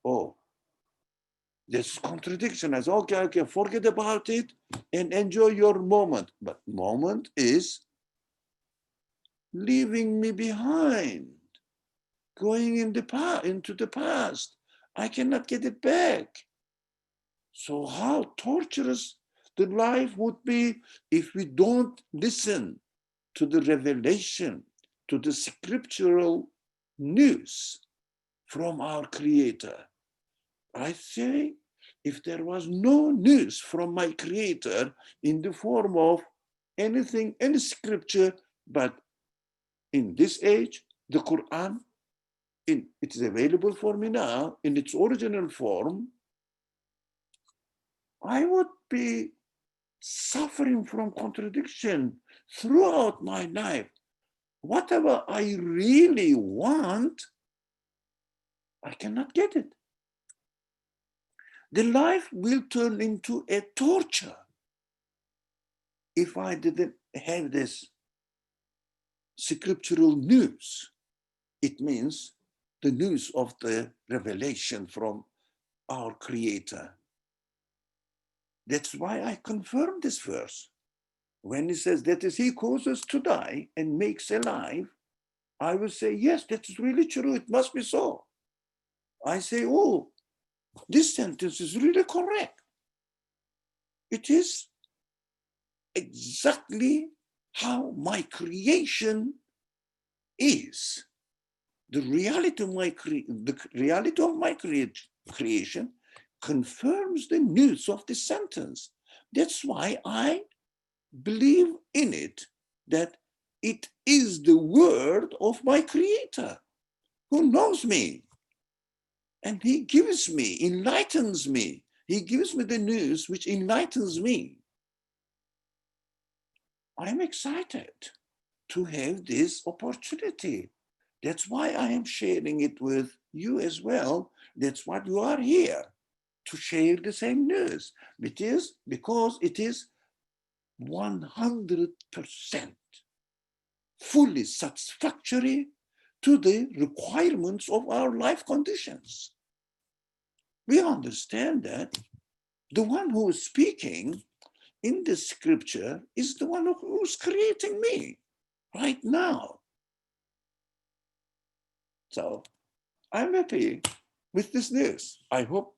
Oh, this contradiction. I say, okay, forget about it and enjoy your moment. But moment is leaving me behind, going into the past. I cannot get it back. So how torturous the life would be if we don't listen to the revelation, to the scriptural news from our Creator. I say, if there was no news from my Creator in the form of anything, any scripture, but in this age, the Quran, it is available for me now in its original form, I would be suffering from contradiction throughout my life. Whatever I really want, I cannot get it. The life will turn into a torture if I didn't have this scriptural news. It means the news of the revelation from our Creator. That's why I confirm this verse. When he says that is he causes to die and makes alive, I will say, yes, that is really true. It must be so. I say, oh, this sentence is really correct. It is exactly how my creation is. The reality of my creation confirms the news of this sentence. That's why I believe in it, that it is the word of my Creator who knows me. And he gives me, enlightens me. He gives me the news which enlightens me. I'm excited to have this opportunity. That's why I am sharing it with you as well. That's why you are here, to share the same news. It is because it is 100% fully satisfactory to the requirements of our life conditions. We understand that the one who is speaking in the scripture is the one who's creating me right now. So I'm happy with this news. I hope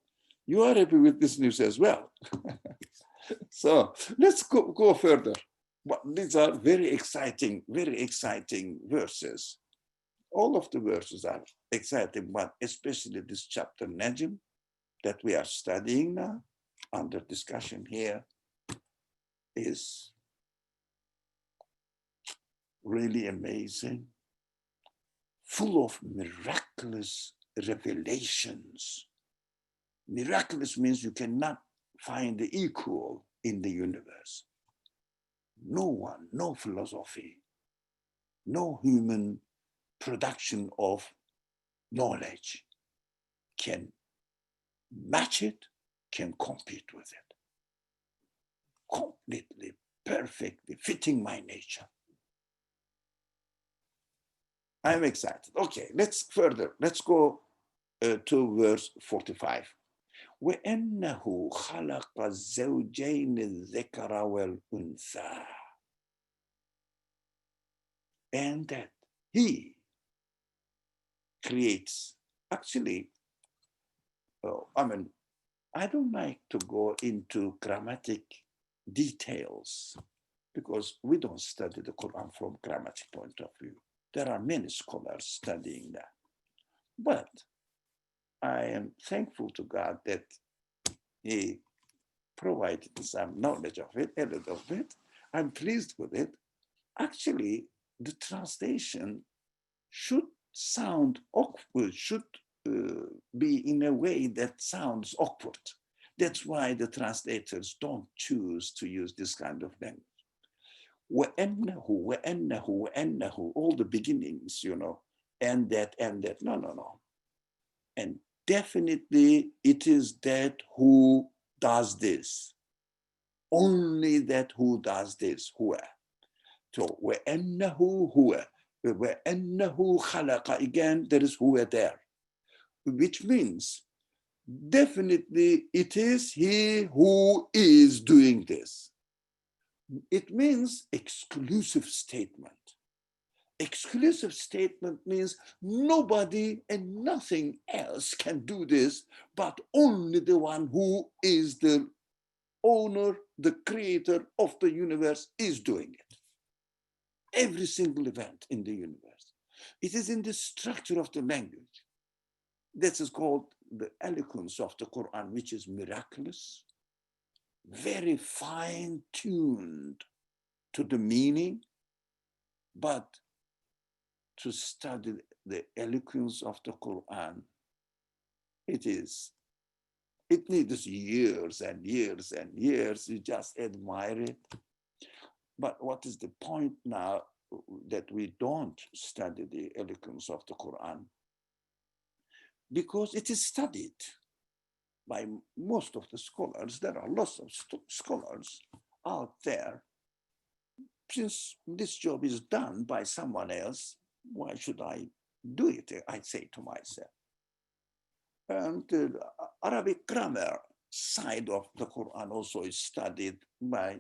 you are happy with this news as well. So let's go further. But these are very exciting verses. All of the verses are exciting, but especially this chapter Najm that we are studying now, under discussion here, is really amazing, full of miraculous revelations. Miraculous means you cannot find the equal in the universe. No one, no philosophy, no human production of knowledge can match it, can compete with it. Completely, perfectly fitting my nature. I'm excited. Okay, let's go to verse 45. وَأَنَّهُ خَلَقَ الزَّوْجَيْنِ الذَّكَرَ وَالْأُنثَى. And that he creates, actually, I don't like to go into grammatic details because we don't study the Quran from grammatic point of view. There are many scholars studying that. But I am thankful to God that he provided some knowledge of it, a little bit. I'm pleased with it. Actually, the translation should sound awkward, should be in a way that sounds awkward. That's why the translators don't choose to use this kind of language. وَأَنَّهُ وَأَنَّهُ وَأَنَّهُ, all the beginnings, and that, and that. No, no, no. And definitely it is that who does this. Only that who does this, huwa. So, وَأَنَّهُ هُوَ, وَأَنَّهُ خَلَقَ, again, there is huwa there, which means definitely it is he who is doing this. It means exclusive statement. Exclusive statement means nobody and nothing else can do this, but only the one who is the owner, the creator of the universe is doing it. Every single event in the universe. It is in the structure of the language. This is called the eloquence of the Quran, which is miraculous, very fine-tuned to the meaning, but to study the eloquence of the Quran, it needs years and years and years. You just admire it. But what is the point now that we don't study the eloquence of the Quran? Because it is studied by most of the scholars. There are lots of scholars out there. Since this job is done by someone else, why should I do it? I say to myself. And the Arabic grammar side of the Quran also is studied by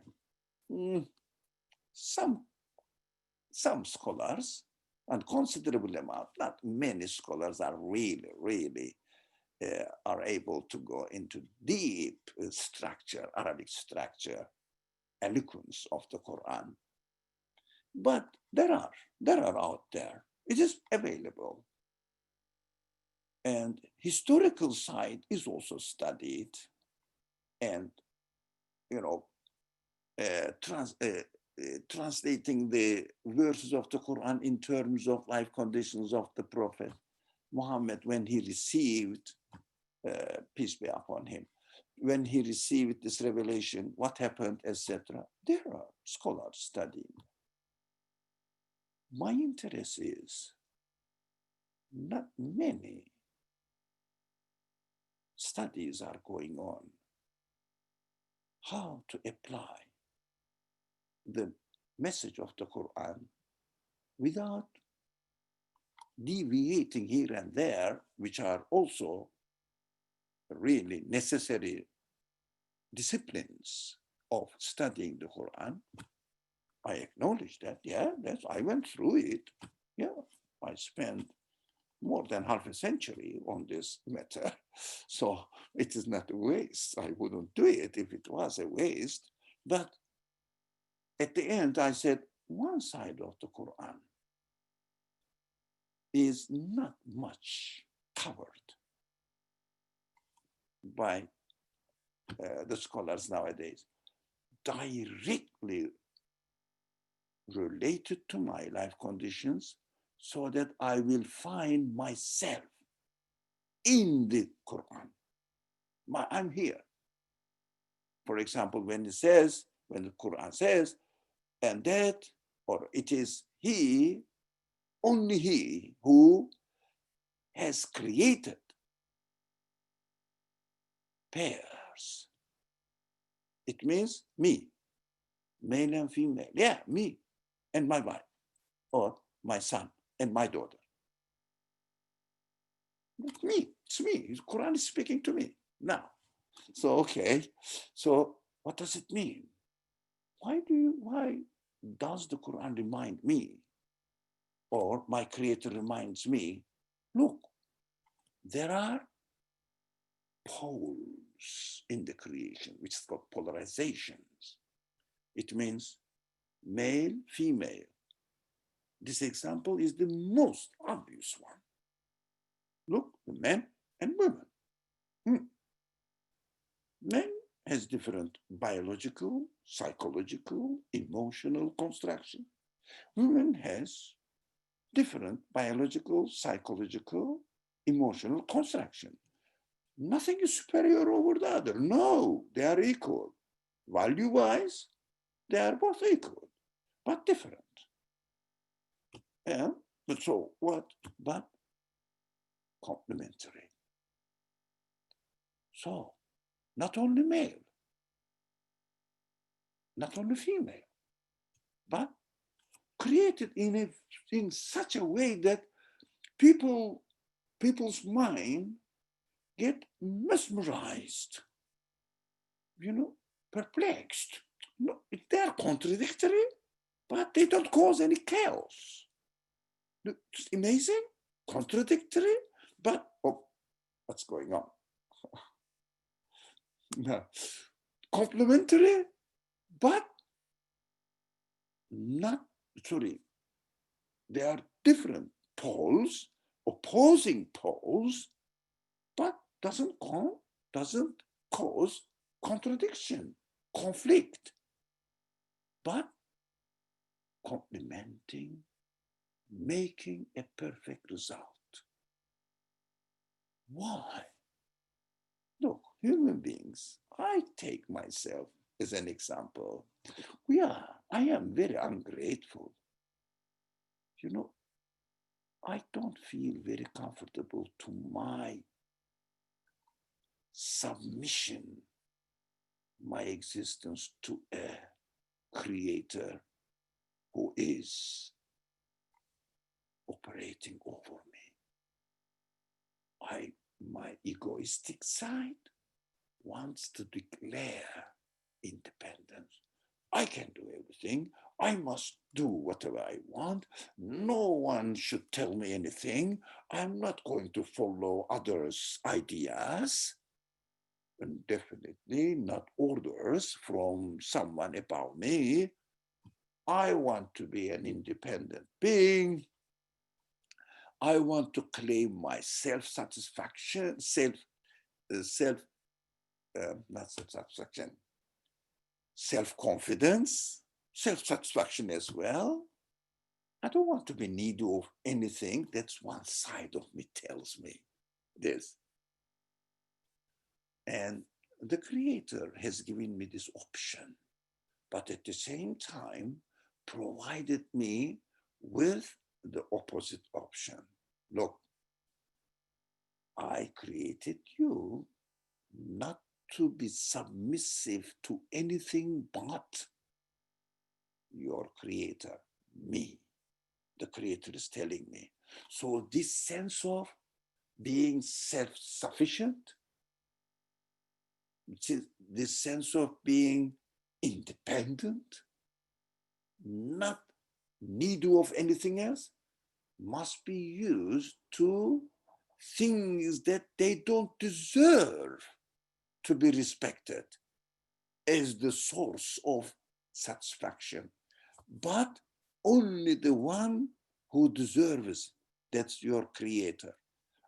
some scholars, and considerable amount. Not many scholars are really are able to go into deep structure, Arabic structure, eloquence of the Quran. But there are out there. It is available. And historical side is also studied, and translating the verses of the Quran in terms of life conditions of the Prophet Muhammad when he received, peace be upon him, when he received this revelation, what happened, etc. There are scholars studying. My interest is not many studies are going on how to apply the message of the Quran without deviating here and there, which are also really necessary disciplines of studying the Quran. I acknowledge that, yeah, I went through it. Yeah, I spent more than half a century on this matter. So it is not a waste. I wouldn't do it if it was a waste. But at the end, I said, one side of the Quran is not much covered by the scholars nowadays, directly related to my life conditions, so that I will find myself in the Quran. I'm here. For example, when the Quran says, and that, or it is he, only he who has created pairs. It means me, male and female. Yeah, me and my wife, or my son and my daughter. It's me. The Quran is speaking to me now. So, okay. So what does it mean? Why does the Quran remind me, or my creator reminds me, look, there are poles in the creation, which is called polarizations. It means male, female. This example is the most obvious one. Look, the men and women. Men has different biological, psychological, emotional construction. Women has different biological, psychological, emotional construction. Nothing is superior over the other. No, they are equal. Value-wise, they are both equal, but different. Yeah, but so what? But complementary. So not only male, not only female, but created in such a way that people's mind get mesmerized, perplexed. No, they are contradictory, but they don't cause any chaos. It's amazing, contradictory, but oh, what's going on? No. Complementary, but not, sorry, they are different poles, opposing poles, but doesn't cause contradiction, conflict, but complementing, making a perfect result. Why? Look, human beings, I take myself as an example. I am very ungrateful. I don't feel very comfortable to my submission, my existence to a creator who is operating over me. My egoistic side wants to declare independence. I can do everything. I must do whatever I want. No one should tell me anything. I'm not going to follow others' ideas, and definitely not orders from someone above me. I want to be an independent being. I want to claim my self-satisfaction, not self-satisfaction, self-confidence, self-satisfaction as well. I don't want to be needy of anything. That's one side of me tells me this. And the Creator has given me this option, but at the same time provided me with the opposite option. Look, I created you not to be submissive to anything but your creator, me. The creator is telling me. So this sense of being self-sufficient, this sense of being independent, not needy of anything else, must be used to things that they don't deserve to be respected as the source of satisfaction, but only the one who deserves, that's your creator.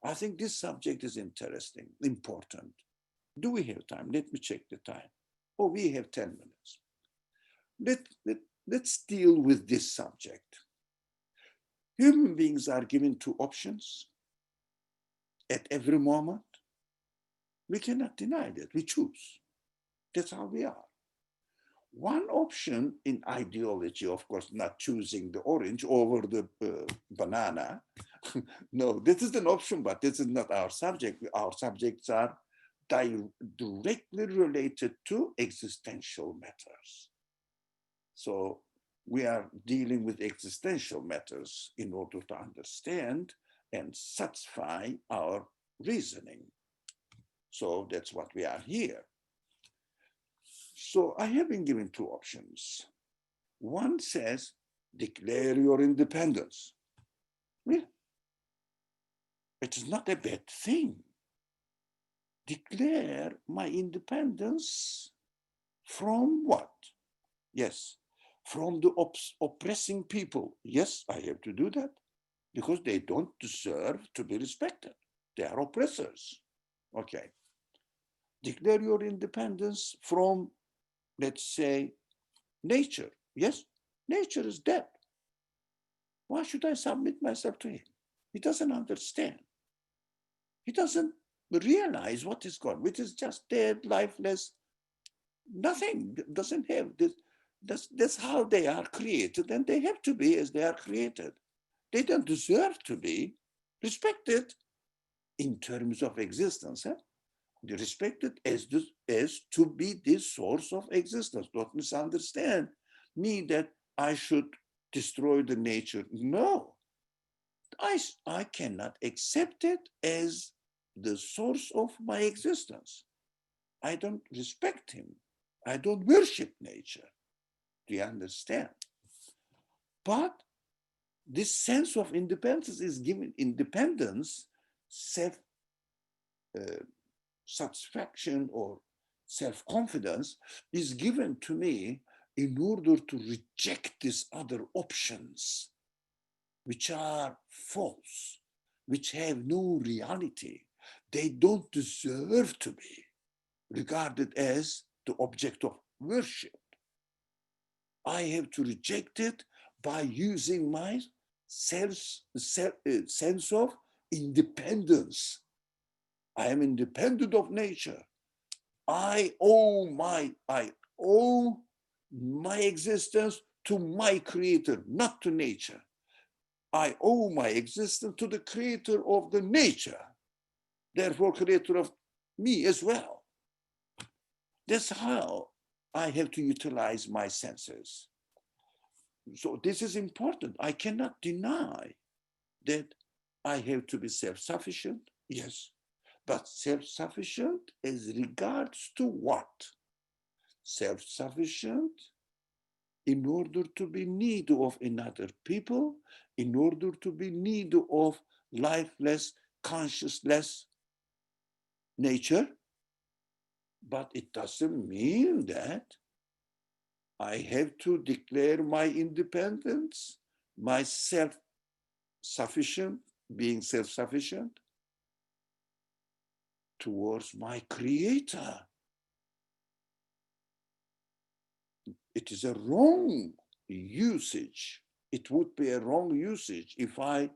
I think this subject is interesting, important. Do we have time? Let me check the time. Oh, we have 10 minutes. Let's deal with this subject. Human beings are given two options at every moment. We cannot deny that. We choose. That's how we are. One option in ideology, of course, not choosing the orange over the banana. No, this is an option, but this is not our subject. Our subjects are directly related to existential matters. So we are dealing with existential matters in order to understand and satisfy our reasoning. So that's what we are here. So I have been given two options. One says, declare your independence. Yeah. It is not a bad thing. Declare my independence from what? Yes, from the oppressing people. Yes, I have to do that because they don't deserve to be respected. They are oppressors. Okay. Declare your independence from, let's say, nature. Yes, nature is dead. Why should I submit myself to him? He doesn't understand. He doesn't realize what is God, which is just dead, lifeless, nothing, doesn't have this. That's how they are created, and they have to be as they are created. They don't deserve to be respected in terms of existence. They respected as to be the source of existence. Don't misunderstand me that I should destroy the nature. No, I cannot accept it as the source of my existence. I don't respect him. I don't worship nature. Do you understand? But this sense of independence is given, independence, self satisfaction or self-confidence is given to me in order to reject these other options, which are false, which have no reality. They don't deserve to be regarded as the object of worship. I have to reject it by using my sense of independence. I am independent of nature. I owe my existence to my creator, not to nature. I owe my existence to the creator of the nature, therefore creator of me as well. That's how I have to utilize my senses. So this is important. I cannot deny that I have to be self-sufficient, yes, but self-sufficient as regards to what? Self-sufficient in order to be need of another people, in order to be need of lifeless, consciousless nature. But it doesn't mean that I have to declare my independence, my self-sufficient, being self-sufficient towards my creator. It is a wrong usage. It would be a wrong usage if I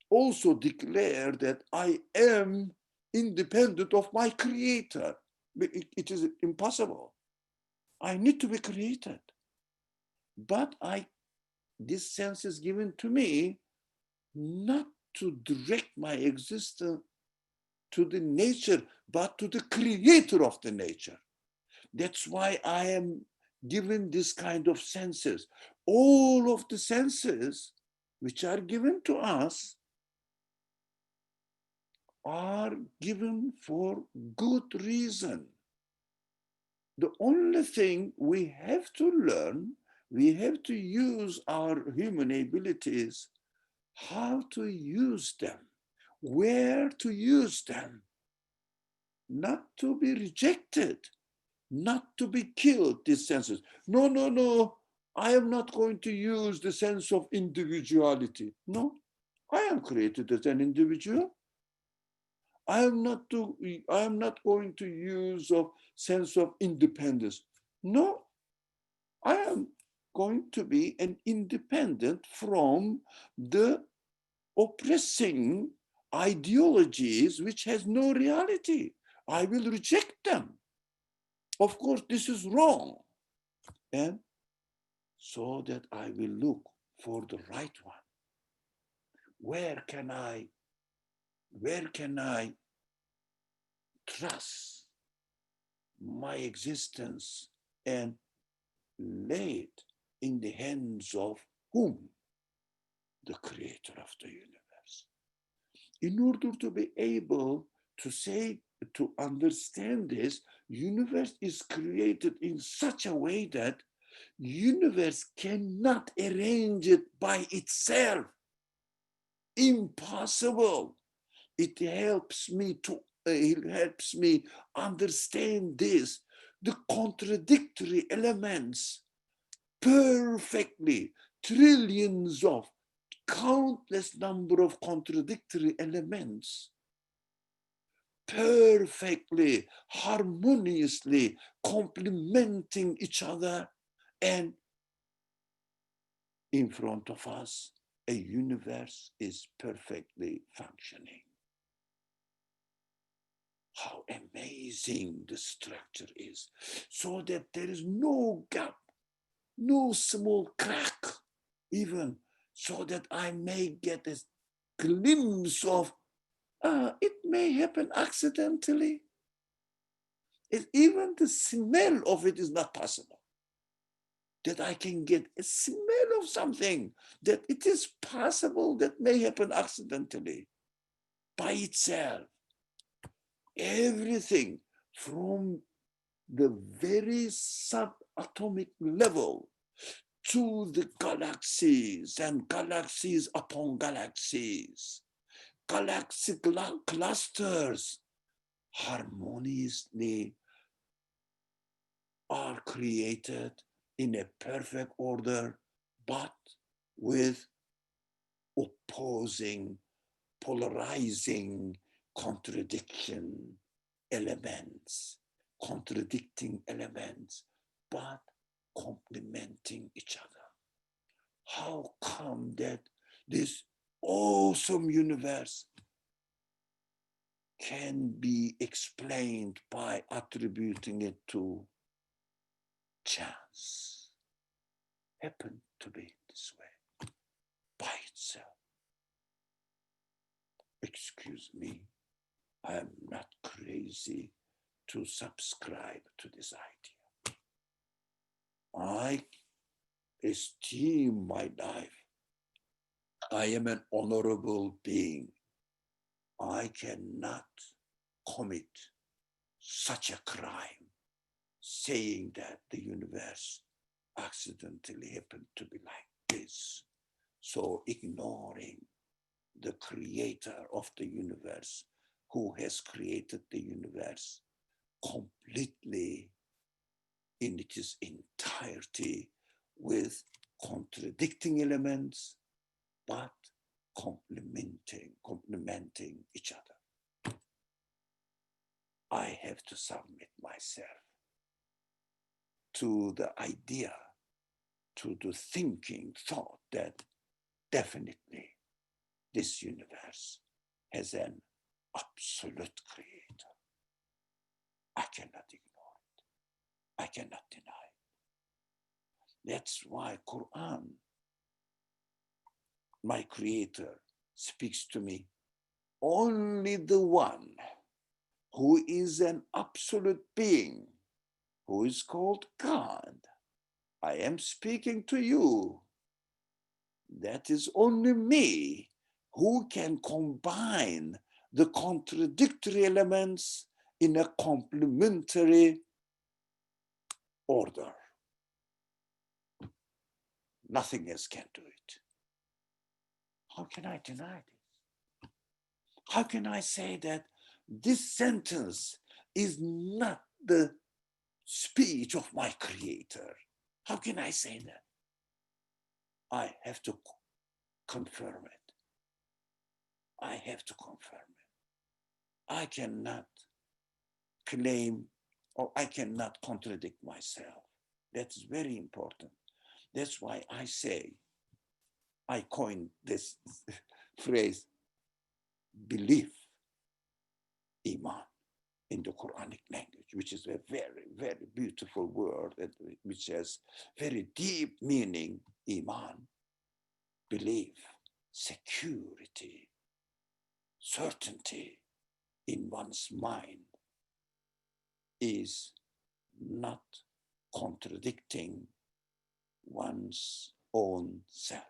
also declare that I am independent of my creator. It is impossible. I need to be created. But this sense is given to me not to direct my existence to the nature, but to the creator of the nature. That's why I am given this kind of senses. All of the senses which are given to us are given for good reason. The only thing we have to learn, we have to use our human abilities, how to use them, where to use them, not to be rejected, not to be killed, these senses. No, no, no, I am not going to use the sense of individuality. No, I am created as an individual. I am not going to use a sense of independence. No, I am going to be an independent from the oppressing ideologies which has no reality. I will reject them. Of course, this is wrong. And so that I will look for the right one. Where can I trust my existence and lay it in the hands of whom? The creator of the universe. In order to be able to understand this, universe is created in such a way that universe cannot arrange it by itself. Impossible. It helps me understand this, the contradictory elements perfectly, trillions of countless number of contradictory elements perfectly, harmoniously complementing each other and in front of us a universe is perfectly functioning. How amazing the structure is, so that there is no gap, no small crack, even so that I may get a glimpse of, it may happen accidentally. Even the smell of it is not possible. That I can get a smell of something, that it is possible that may happen accidentally by itself. Everything from the very subatomic level to the galaxies and galaxies upon galaxies, galaxy clusters harmoniously are created in a perfect order, but with opposing, polarizing, contradicting elements, but complementing each other. How come that this awesome universe can be explained by attributing it to chance? Happened to be this way by itself. Excuse me, I am not crazy to subscribe to this idea. I esteem my life. I am an honorable being. I cannot commit such a crime, saying that the universe accidentally happened to be like this. So ignoring the creator of the universe, who has created the universe completely in its entirety with contradicting elements, but complementing each other. I have to submit myself to the idea, to the thinking thought that definitely this universe has an absolute creator. I cannot ignore it. I cannot deny it. That's why Quran, my creator, speaks to me. Only the one who is an absolute being, who is called God. I am speaking to you. That is only me who can combine the contradictory elements in a complementary order. Nothing else can do it. How can I deny this? How can I say that this sentence is not the speech of my creator? How can I say that? I have to confirm it. I have to confirm it. I cannot claim, or I cannot contradict myself. That's very important. That's why I say, I coined this phrase, belief, iman, in the Quranic language, which is a very, very beautiful word, which has very deep meaning. Iman, belief, security, certainty in one's mind is not contradicting one's own self.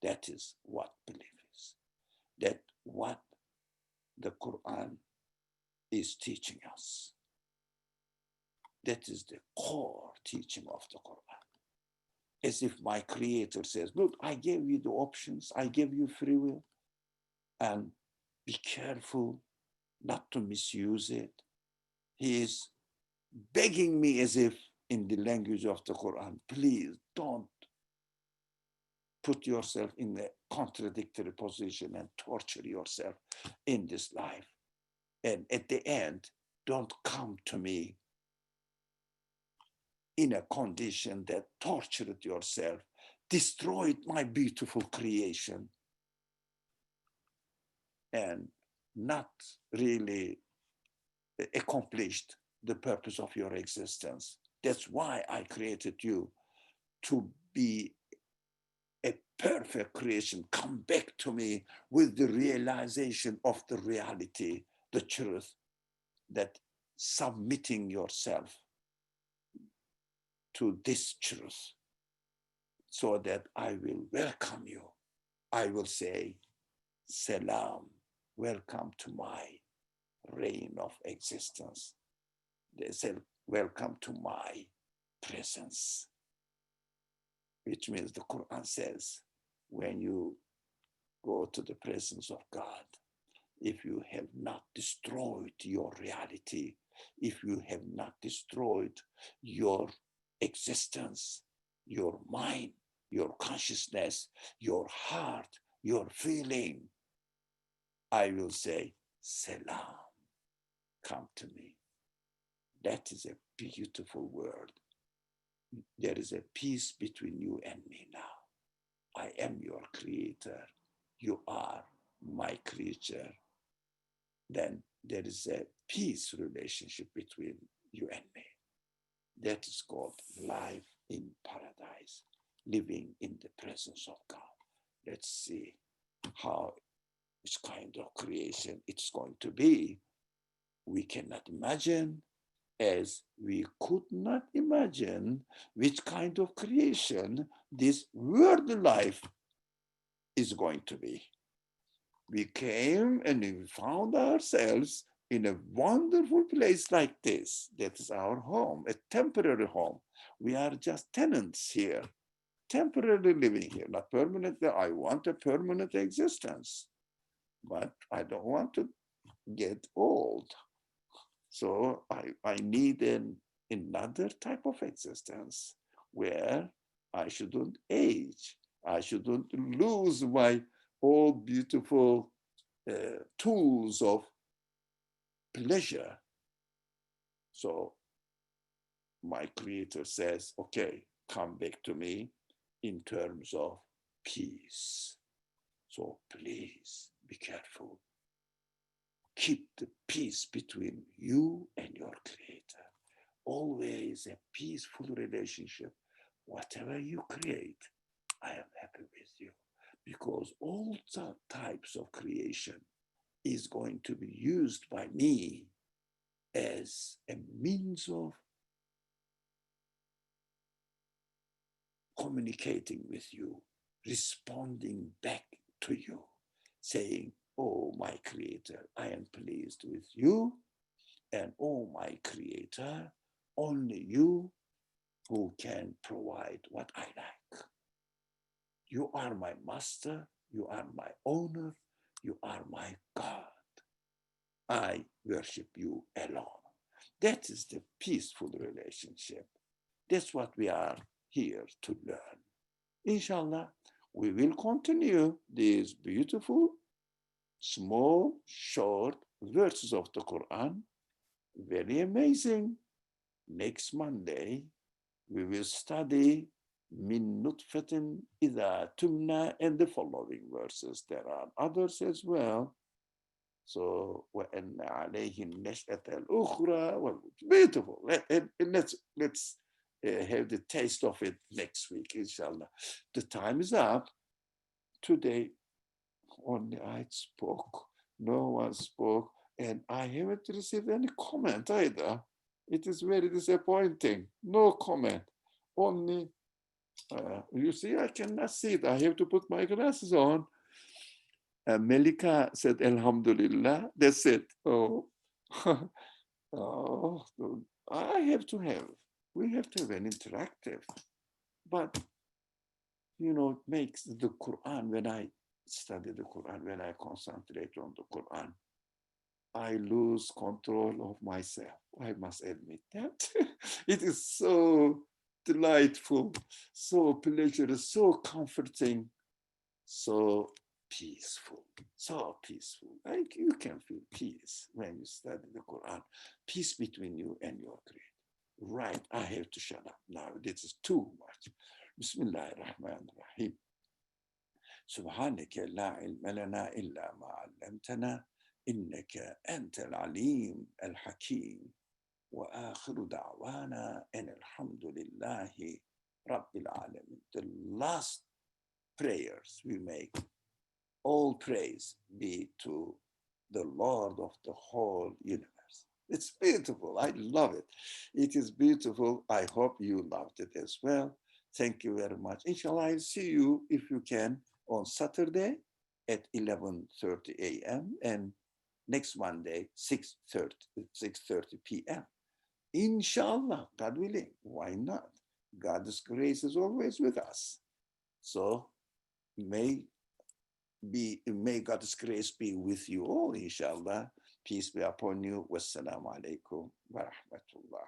That is what belief is. That what the Quran is teaching us. That is the core teaching of the Quran. As if my creator says, look, I gave you the options, I gave you free will, and be careful not to misuse it. He is begging me, as if in the language of the Quran, please don't put yourself in a contradictory position and torture yourself in this life. And at the end, don't come to me in a condition that tortured yourself, destroyed my beautiful creation and not really accomplished the purpose of your existence. That's why I created you, to be a perfect creation. Come back to me with the realization of the reality, the truth, that submitting yourself to this truth, so that I will welcome you. I will say, Salam, welcome to my reign of existence. They say, welcome to my presence, which means the Quran says, when you go to the presence of God, if you have not destroyed your reality, if you have not destroyed your existence, your mind, your consciousness, your heart, your feeling, I will say, Salam, come to me. That is a beautiful word. There is a peace between you and me now. I am your creator. You are my creature. Then there is a peace relationship between you and me. That is called life in paradise, living in the presence of God. Let's see how this kind of creation it's going to be. We cannot imagine, as we could not imagine which kind of creation this world life is going to be. We came and we found ourselves in a wonderful place like this. That is our home, a temporary home. We are just tenants here, temporarily living here, not permanently. I want a permanent existence, but I don't want to get old. So I need another type of existence where I shouldn't age. I shouldn't lose my old beautiful tools of pleasure. So my creator says, okay, come back to me in terms of peace. So please be careful. Keep the peace between you and your creator. Always a peaceful relationship. Whatever you create, I am happy with you, because all the types of creation is going to be used by me as a means of communicating with you, responding back to you, saying, oh, my creator, I am pleased with you. And oh, my creator, only you who can provide what I like. You are my master. You are my owner. You are my God. I worship you alone. That is the peaceful relationship. That's what we are here to learn. Inshallah, we will continue these beautiful, small, short verses of the Quran. Very amazing. Next Monday, we will study min nutfatin idha tumna and the following verses. There are others as well. So, وَأَنَّ عَلَيْهِ النَّشْأَةَ الْأُخْرَى. Well, beautiful. Let's have the taste of it next week, inshallah. The time is up. Today, only I spoke. No one spoke. And I haven't received any comment either. It is very disappointing. No comment. Only, you see, I cannot see it. I have to put my glasses on. Melika said, Alhamdulillah. That's it. Oh, oh, we have to have an interactive. But, it makes the Quran, when I study the Quran, when I concentrate on the Quran, I lose control of myself. I must admit that. It is so delightful, so pleasurable, so comforting, so peaceful, so peaceful. Like you can feel peace when you study the Quran, peace between you and your Creator. Right, I have to shut up now. This is too much. Bismillahirrahmanirrahim. Subhaneke la ilme lena illa ma allamtana inneke entel alim el hakim. Ve ahiru da'vana enelhamdülillahi rabbil alemin. The last prayers we make, all praise be to the Lord of the whole universe. It's beautiful. I love it. It is beautiful. I hope you loved it as well. Thank you very much. Inshallah, I'll see you if you can on Saturday at 11:30 a.m. and next Monday, 6:30 p.m. Inshallah, God willing. Why not? God's grace is always with us. So may God's grace be with you all, inshallah. Peace be upon you. Wassalamu alaikum wa rahmatullah.